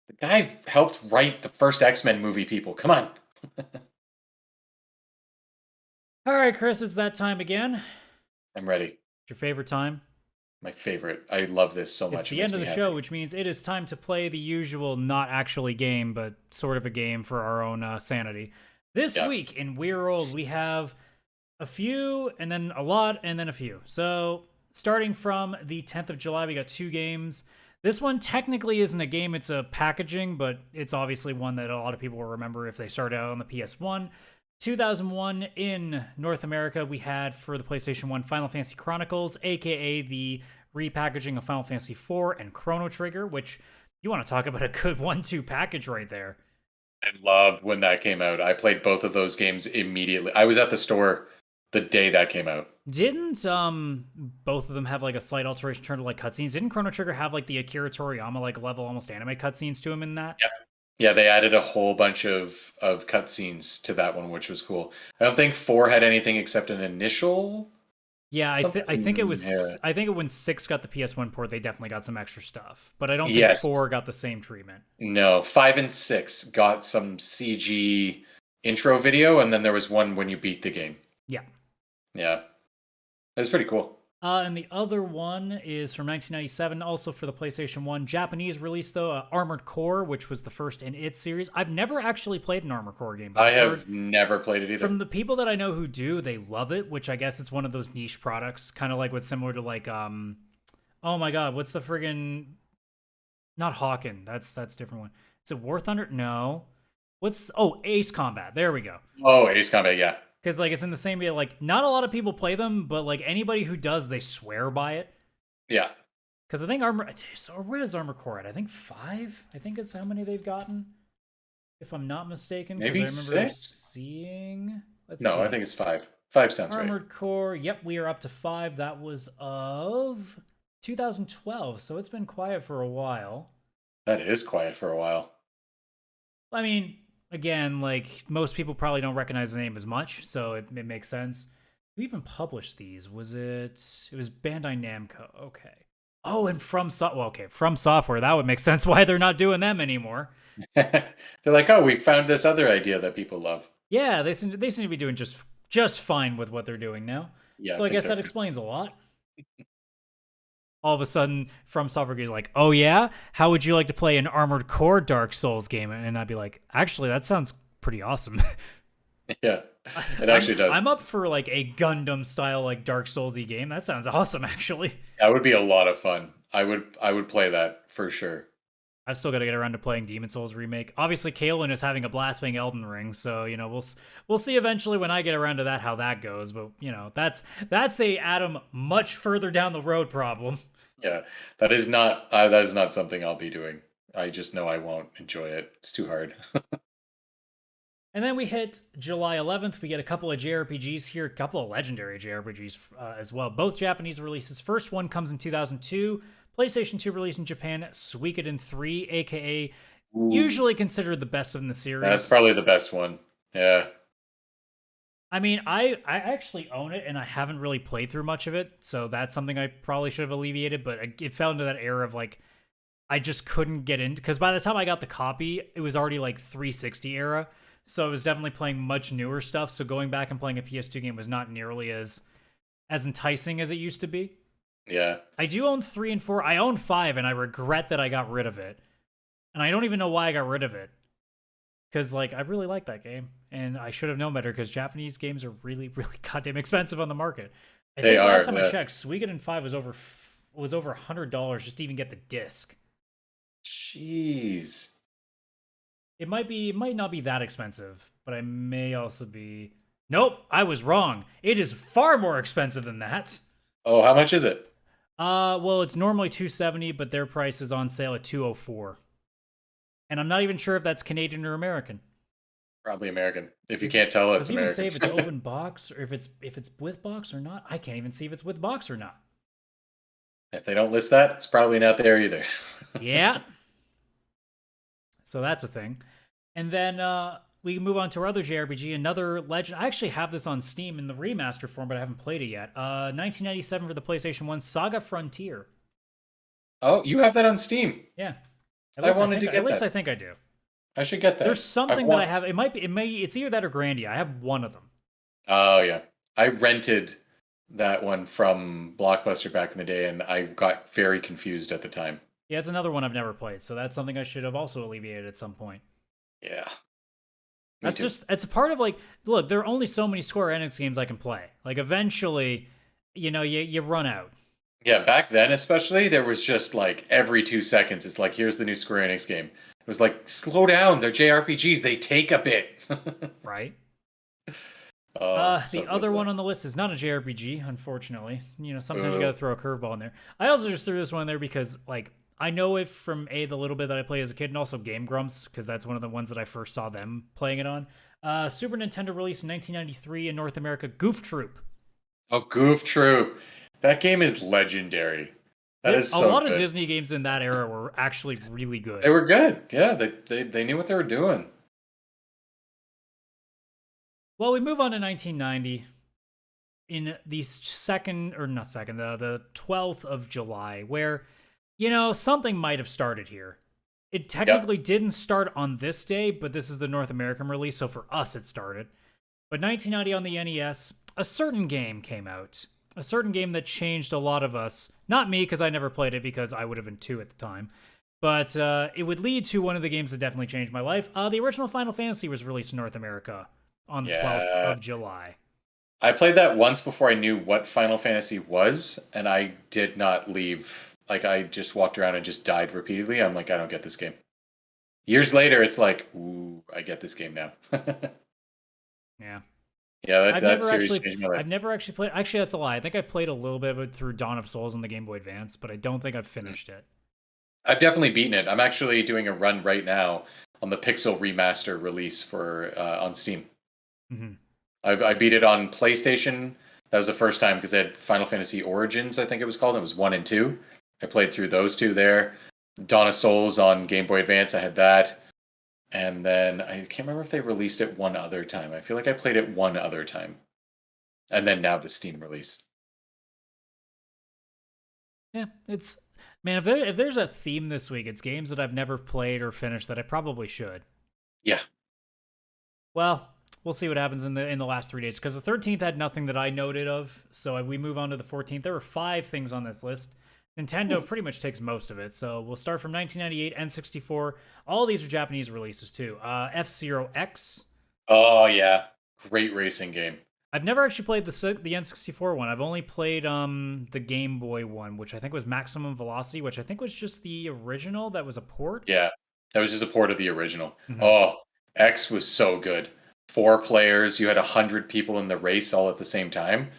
The guy helped write the first X-Men movie, people. Come on. All right, Chris, it's that time again. I'm ready. Your favorite time? My favorite. I love this so It's much. It the makes end of me the show, happy. which means it is time to play the usual, not actually game, but sort of a game for our own sanity. This Yeah. week in We're Old, we have a few, and then a lot, and then a few. So, starting from the 10th of July, we got 2 games. This one technically isn't a game, it's a packaging, but it's obviously one that a lot of people will remember if they started out on the PS1. 2001 in North America, we had for the PlayStation 1 Final Fantasy Chronicles, aka the repackaging of Final Fantasy IV and Chrono Trigger, which you want to talk about a good 1-2 package right there. I loved when that came out. I played both of those games immediately. I was at the store the day that came out. Didn't both of them have like a slight alteration in terms of like cutscenes? Didn't Chrono Trigger have like the Akira Toriyama like level almost anime cutscenes to him in that? Yeah. Yeah, they added a whole bunch of cutscenes to that one, which was cool. I don't think 4 had anything except an initial Yeah, something. I think it Yeah. was I think when 6 got the PS1 port, they definitely got some extra stuff, but I don't think Yes. 4 got the same treatment. No, 5 and 6 got some CG intro video, and then there was one when you beat the game. Yeah. Yeah. It was pretty cool. And the other one is from 1997, also for the PlayStation 1. Japanese release, though, Armored Core, which was the first in its series. I've never actually played an Armored Core game, but I I've have heard never played it either. from the people that I know who do, they love it, which I guess it's one of those niche products, kind of like what's similar to like, oh my god, what's the friggin', not Hawken, that's a different one. Is it War Thunder? No. Ace Combat, there we go. Oh, Ace Combat, yeah. Because like it's in the same way, like not a lot of people play them, but like anybody who does, they swear by it. Yeah. Because I think so where is Armor Core at? I think 5. I think is how many they've gotten, if I'm not mistaken. Maybe I remember 6? seeing. No, I think it's 5. 5 sounds right. Armored Core. Yep, we are up to 5. That was of 2012, so it's been quiet for a while. That is quiet for a while. I mean, again, like most people probably don't recognize the name as much, so it makes sense. Who even published these? Was it? It was Bandai Namco. Okay. Oh, and From Software. That would make sense why they're not doing them anymore. They're like, oh, we found this other idea that people love. Yeah, they seem to be doing just fine with what they're doing now. Yeah, I So I think guess they're that explains a lot. All of a sudden, From Software is like, "Oh yeah, how would you like to play an Armored Core Dark Souls game?" And I'd be like, "Actually, that sounds pretty awesome." yeah, it I'm actually does. I'm up for like a Gundam style like Dark Soulsy game. That sounds awesome, actually. That would be a lot of fun. I would play that for sure. I've still got to get around to playing Demon Souls remake. Obviously, Kalen is having a blast playing Elden Ring, so we'll see eventually when I get around to that how that goes. But that's a Adam much further down the road problem. Yeah, that is not something I'll be doing. I just know I won't enjoy it. It's too hard. And then we hit July 11th. We get a couple of JRPGs here, a couple of legendary JRPGs as well. Both Japanese releases. First one comes in 2002. PlayStation 2 release in Japan, Suikoden 3, aka Ooh, usually considered the best in the that's series. probably the best one. Yeah, I mean, I actually own it and I haven't really played through much of it, so that's something I probably should have alleviated. But it fell into that era of like I just couldn't get in because by the time I got the copy, it was already like 360 era, so I was definitely playing much newer stuff. So going back and playing a PS2 game was not nearly as enticing as it used to be. yeah. I do own 3 and 4. I own 5, and I regret that I got rid of it. And I don't even know why I got rid of it because like I really like that game, and I should have known better because Japanese games are really, really goddamn expensive on the market. I They think last are. time I Yeah. checked, Suikoden 5 was over $100 just to even get the disc. Jeez. It might not be that expensive, but I may also be. Nope, I was wrong. It is far more expensive than that. Oh, how much is it? Well, it's normally 270, but their price is on sale at 204. And I'm not even sure if that's Canadian or American. Probably American. If you Is can't tell, does it's it even say American. if it's open box or if it's with box or not? I can't even see if it's with box or not. If they don't list that, it's probably not there either. Yeah. So that's a thing. And then we can move on to our other JRPG, another legend. I actually have this on Steam in the remaster form, but I haven't played it yet. 1997 for the PlayStation 1, Saga Frontier. Oh, you have that on Steam. Yeah. I wanted to At get least I that. think I do. I should get There's that. I something that I want. have. It's either that or Grandia. I have one of them. Oh yeah, I rented that one from Blockbuster back in the day, and I got very confused at the time. Yeah, it's another one I've never played, so that's something I should have also alleviated at some point. Yeah, me That's too. just it's a part of like look, there are only so many Square Enix games I can play. Like eventually, you run out. Yeah, back then especially, there was just like every 2 seconds, it's like here's the new Square Enix game. It was like slow down, they're JRPGs, they take a bit. Right? Oh, so The good other though. one on the list is not a JRPG, unfortunately. Sometimes you Uh, got to throw a curveball in there. I also just threw this one in there because, like, I know it from the little bit that I played as a kid, and also Game Grumps because that's one of the ones that I first saw them playing it on. Super Nintendo released in 1993 in North America. Goof Troop. oh, Goof Troop, that game is legendary. That is A so lot of good. Disney games in that era were actually really They good. were good. Yeah, they knew what they were doing. Well, we move on to 1990 in the second, or not second, the 12th of July, where, something might have started here. It Yep. technically didn't start on this day, but this is the North American release, so for us it started. But 1990 on the NES, a certain game came out. A certain game that changed a lot of us. Not me, because I never played it because I would have been 2 at the time. But it would lead to one of the games that definitely changed my life. The original Final Fantasy was released in North America on the 12th Yeah. of July. I played that once before I knew what Final Fantasy was, and I did not leave. Like I just walked around and just died repeatedly. I'm like, I don't get this game. Years later, it's like, ooh, I get this game now. Yeah. Yeah, that, I've that never series actually changed my life. I've never actually played actually that's a lie. I think I played a little bit of it through Dawn of Souls on the Game Boy Advance, but I don't think I've Mhm. finished it. I've definitely beaten it. I'm actually doing a run right now on the Pixel remaster release for on Steam. Hmm. I beat it on PlayStation. That was the first time because they had Final Fantasy Origins, I think it was called. It was 1 and 2. I played through those two there. Dawn of Souls on Game Boy Advance, I had that. And then I can't remember if they released it one other time. I feel like I played it one other time. And then now the Steam release. Yeah, it's man. If there's a theme this week, it's games that I've never played or finished that I probably should. Yeah. Well, we'll see what happens in the last 3 days because the 13th had nothing that I noted of. So we move on to the 14th. There were 5 things on this list. Nintendo pretty much takes most of it. So we'll start from 1998, N64. All these are Japanese releases too. F-Zero X. Oh yeah, great racing game. I've never actually played the N64 one. I've only played the Game Boy one, which I think was Maximum Velocity, which I think was just the original that was a port. Yeah, that was just a port of the original. Mhm. Oh, X was so good. 4 players, you had 100 people in the race all at the same time.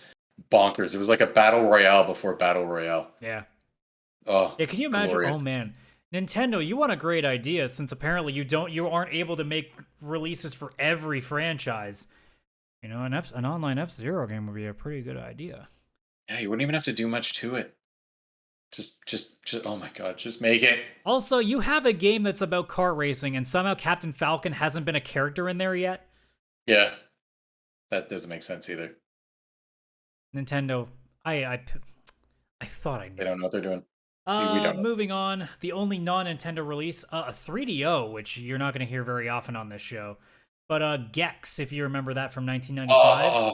Bonkers. It was like a battle royale before battle royale. Yeah. Oh, Yeah, can you imagine? glorious. Oh man, Nintendo, you want a great idea since apparently you aren't able to make releases for every franchise. You know, an online F-Zero game would be a pretty good idea. Yeah, you wouldn't even have to do much to it. Just, oh my god, just make it. Also, you have a game that's about kart racing, and somehow Captain Falcon hasn't been a character in there yet. Yeah, that doesn't make sense either. Nintendo, I thought I knew. They don't know what they're doing. We don't know. Moving on, the only non-Nintendo release, a 3DO, which you're not going to hear very often on this show, but Gex, if you remember that from 1995.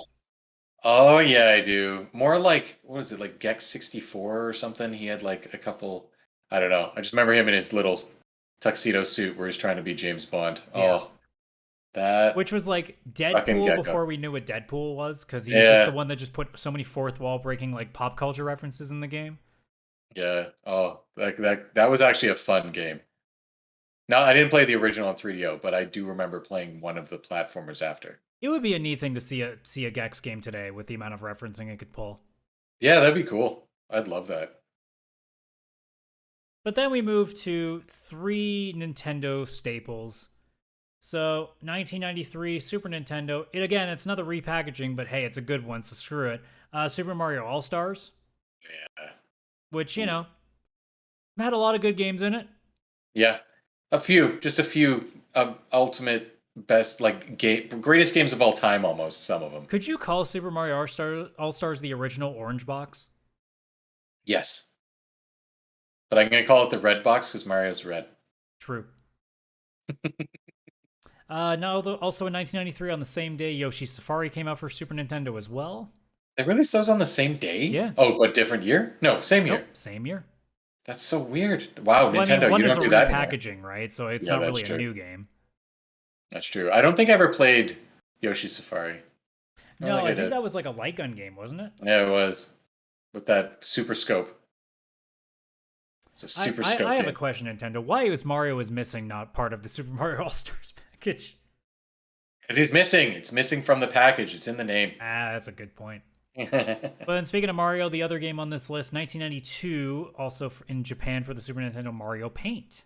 Oh yeah, I do. More like, what is it, like Gex 64 or something? He had like a couple, I don't know. I just remember him in his little tuxedo suit where he's trying to be James Bond. Yeah. Oh, that. Which was like Fucking Deadpool Gecko. before we knew what Deadpool was, because he was just the one that just put so many fourth wall breaking like pop culture references in the game. Yeah. Oh, that was actually a fun game. No, I didn't play the original on 3DO, but I do remember playing one of the platformers after. It would be a neat thing to see a Gex game today with the amount of referencing it could pull. Yeah, that'd be cool. I'd love that. But then we move to 3 Nintendo staples. So 1993 Super Nintendo. It's another repackaging, but hey, it's a good one, so screw it. Super Mario All Stars, Yeah. which had a lot of good games in it. Yeah. Just a few ultimate best greatest games of all time almost, some of them. Could you call Super Mario All Stars the original orange box? Yes. But I'm going to call it the red box because Mario's red. True. No, also in 1993 on the same day, Yoshi's Safari came out for Super Nintendo as well. They released those on the same day? Yeah. Oh, but different year? No, same year. Nope, same year. That's so weird. Wow, Well, Nintendo, one you is don't a do that repackaging, anymore. right? So it's Yeah, not that's really true. a new game. That's true. I don't think I ever played Yoshi's Safari. No, I think did. that was like a light gun game, wasn't it? Yeah, it was. With that super scope. It's a super scope I have a game. question, Nintendo. Why is Mario missing, not part of the Super Mario All Stars package? Because he's missing. It's missing from the package. It's in the name. That's a good point. But then speaking of Mario, the other game on this list, 1992, also in Japan for the Super Nintendo, Mario Paint.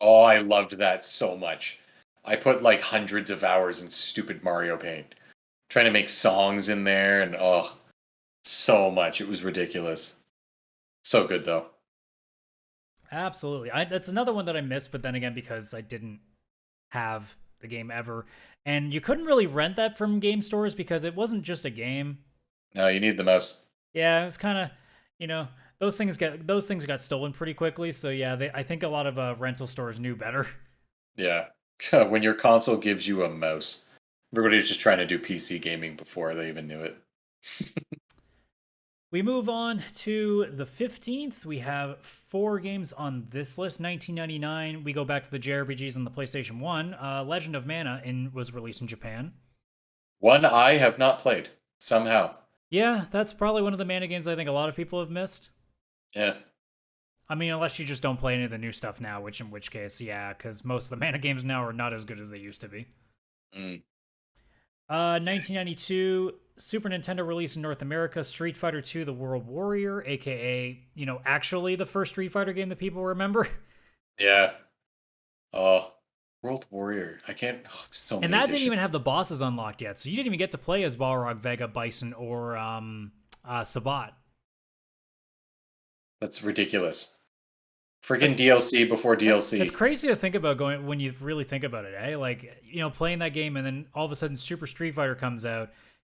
Oh, I loved that so much. I put like hundreds of hours in stupid Mario Paint. Trying to make songs in there and so much. It was ridiculous. So good though. Absolutely. That's another one that I missed, but then again, because I didn't have the game ever. And you couldn't really rent that from game stores because it wasn't just a game. No, you need the mouse. Yeah, it's kind of, those things got stolen pretty quickly. So yeah, I think a lot of rental stores knew better. Yeah. When your console gives you a mouse. Everybody was just trying to do PC gaming before they even knew it. We move on to the 15th. We have 4 games on this list. 1999, we go back to the JRPGs on the PlayStation 1. Legend of Mana was released in Japan. One I have not played, somehow. Yeah, that's probably one of the Mana games I think a lot of people have missed. Yeah. I mean, unless you just don't play any of the new stuff now, in which case, yeah, because most of the Mana games now are not as good as they used to be. 1992, Super Nintendo released in North America, Street Fighter II: The World Warrior, aka, actually the first Street Fighter game that people remember. Yeah. Oh, World Warrior. I can't. Oh, so And many that editions. didn't even have the bosses unlocked yet, so you didn't even get to play as Balrog, Vega, Bison, or Sabat. That's ridiculous. Freaking DLC before DLC. It's crazy to think about when you really think about it, eh? Like, playing that game and then all of a sudden Super Street Fighter comes out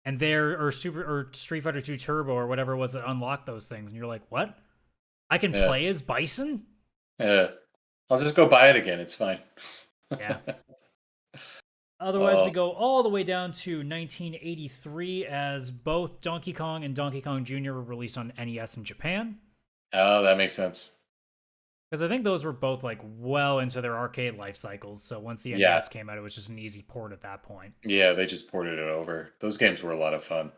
and there or Street Fighter 2 Turbo or whatever it was that unlocked those things, and you're like, what? I can Yeah. play as Bison? I'll just go buy it again. It's fine. Yeah. Otherwise, we Oh, go all the way down to 1983 as both Donkey Kong and Donkey Kong Jr. were released on NES in Japan. oh, that makes sense. Because I think those were both like well into their arcade life cycles. So once the Yeah. NES came out, it was just an easy port at that point. Yeah, they just ported it over. Those games were a lot of fun.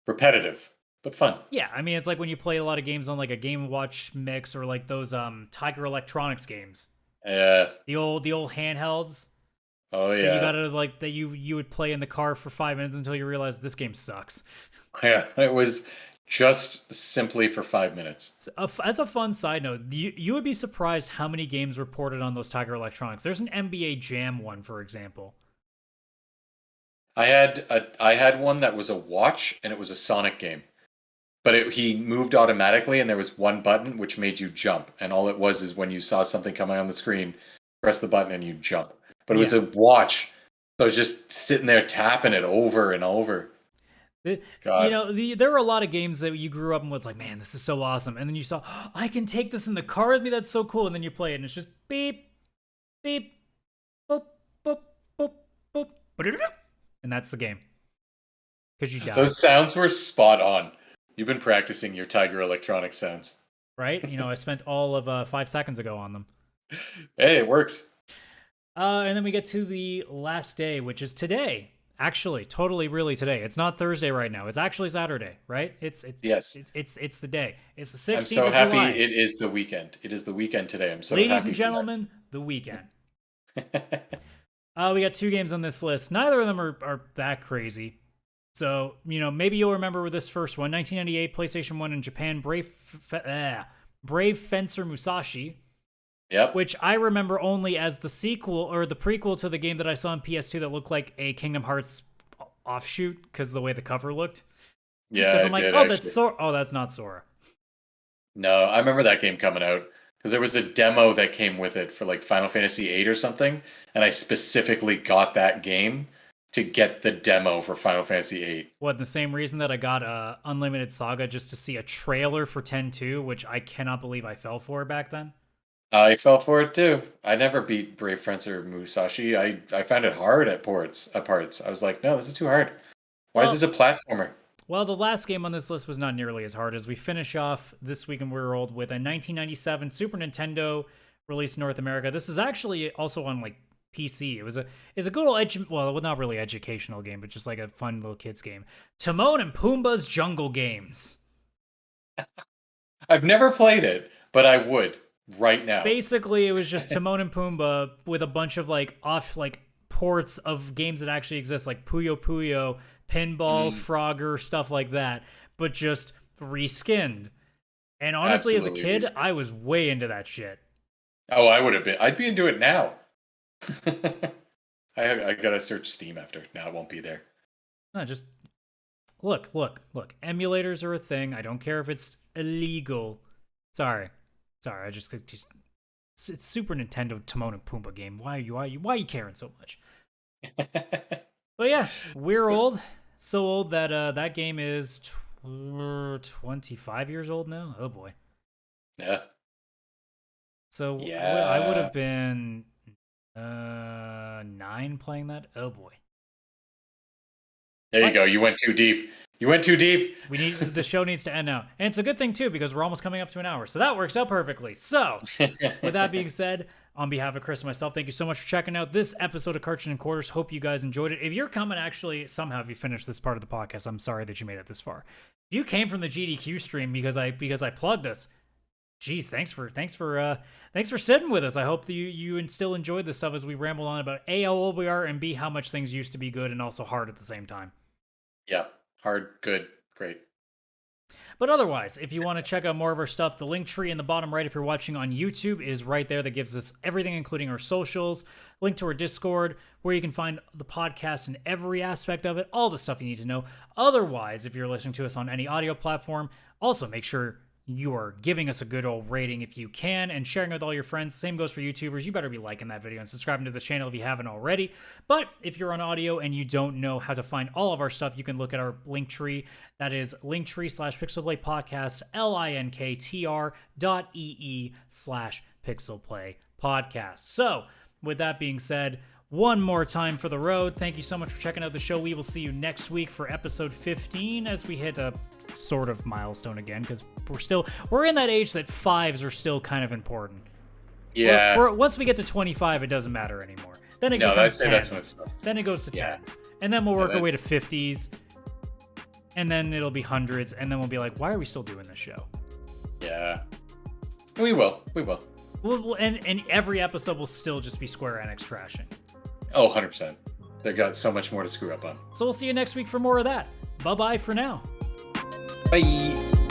Repetitive, but fun. Yeah, I mean, it's like when you play a lot of games on like a Game & Watch mix or like those Tiger Electronics games. Yeah. The old handhelds. Oh That you yeah. gotta like that you would play in the car for 5 minutes until you realize this game sucks. Yeah. It was just simply for 5 minutes. As a fun side note, you would be surprised how many games were ported on those Tiger Electronics. There's an NBA Jam one, for example. I had one that was a watch and it was a Sonic game. But he moved automatically and there was one button which made you jump. And all it was is when you saw something coming on the screen, press the button and you jump. But it was Yeah. a watch. So I was just sitting there tapping it over and over. God. There were a lot of games that you grew up and was like, man, this is so awesome. And then you saw, oh, I can take this in the car with me. That's so cool. And then you play it and it's just beep, beep, boop, boop, boop, boop, ba-da-da-da. And that's the game. Because you died. Those sounds were spot on. You've been practicing your Tiger Electronics sounds. Right? I spent all of 5 seconds ago on them. Hey, it works. And then we get to the last day, which is today. Actually, totally, really today. It's not Thursday right now. It's actually Saturday, right? Yes. It's the day. It's the 16th I'm so of happy July. it is the weekend. It is the weekend today. I'm so Ladies happy. and gentlemen, the weekend. that. We got 2 games on this list. Neither of them are that crazy. So, maybe you'll remember this first one. 1998, PlayStation 1 in Japan, Brave Fencer Musashi. Yep. Which I remember only as the sequel or the prequel to the game that I saw on PS2 that looked like a Kingdom Hearts offshoot because the way the cover looked. Yeah, Because I'm like, did, oh, actually. that's Sora. Oh, that's not Sora. No, I remember that game coming out because there was a demo that came with it for like Final Fantasy VIII or something, and I specifically got that game to get the demo for Final Fantasy VIII. What, the same reason that I got Unlimited Saga just to see a trailer for 10-2, which I cannot believe I fell for back then? I fell for it too. I never beat Brave Fencer Musashi. I found it hard at parts. I was like, no, this is too hard. Why is this a platformer? Well, the last game on this list was not nearly as hard as we finish off this week in We're Old with a 1997 Super Nintendo released in North America. This is actually also on like PC. It's a good old well, not really educational game, but just like a fun little kids game. Timon and Pumbaa's Jungle Games. I've never played it, but I would right now. Basically, it was just Timon and Pumbaa with a bunch of like ports of games that actually exist, like Puyo Puyo, Pinball, Frogger, stuff like that, but just reskinned. And honestly, Absolutely as a kid, reskinned. I was way into that shit. Oh, I would have been. I'd be into it now. I gotta search Steam after. Now it won't be there. No, just look. Emulators are a thing. I don't care if it's illegal. Sorry. I just it's Super Nintendo Timon and Pumbaa game. Why are you caring so much? But yeah, we're old. So old that that game is 25 years old now. Oh boy. Yeah. So Yeah. I would have been 9 playing that. Oh boy. There you go. You went too deep. The show needs to end now. And it's a good thing too, because we're almost coming up to an hour. So that works out perfectly. So with that being said, on behalf of Chris and myself, thank you so much for checking out this episode of Cartridge Quarters. Hope you guys enjoyed it. If you're coming somehow if you finished this part of the podcast, I'm sorry that you made it this far. If you came from the GDQ stream because I plugged us, geez, thanks for sitting with us. I hope that you still enjoyed this stuff as we ramble on about A, how old we are, and B, how much things used to be good and also hard at the same time. Yeah. Hard, good, great. But otherwise, if you want to check out more of our stuff, the link tree in the bottom right, if you're watching on YouTube, is right there. That gives us everything, including our socials, link to our Discord, where you can find the podcast and every aspect of it, all the stuff you need to know. Otherwise, if you're listening to us on any audio platform, also make sure you are giving us a good old rating if you can, and sharing it with all your friends. Same goes for YouTubers. You better be liking that video and subscribing to this channel if you haven't already. But if you're on audio and you don't know how to find all of our stuff, you can look at our link tree. That is linktree/pixelplaypodcast, linktr.ee/pixelplaypodcast. So, with that being said, one more time for the road. Thank you so much for checking out the show. We will see you next week for episode 15 as we hit a sort of milestone again, because we're in that age that 5s are still kind of important. Yeah. Once we get to 25, it doesn't matter anymore. Then it becomes 10s. Then it goes to 10s. And then we'll work our way to 50s. And then it'll be 100s. And then we'll be like, why are we still doing this show? Yeah. We will. And every episode will still just be Square Enix trashing. Oh, 100%. They've got so much more to screw up on. So we'll see you next week for more of that. Bye-bye for now. Bye.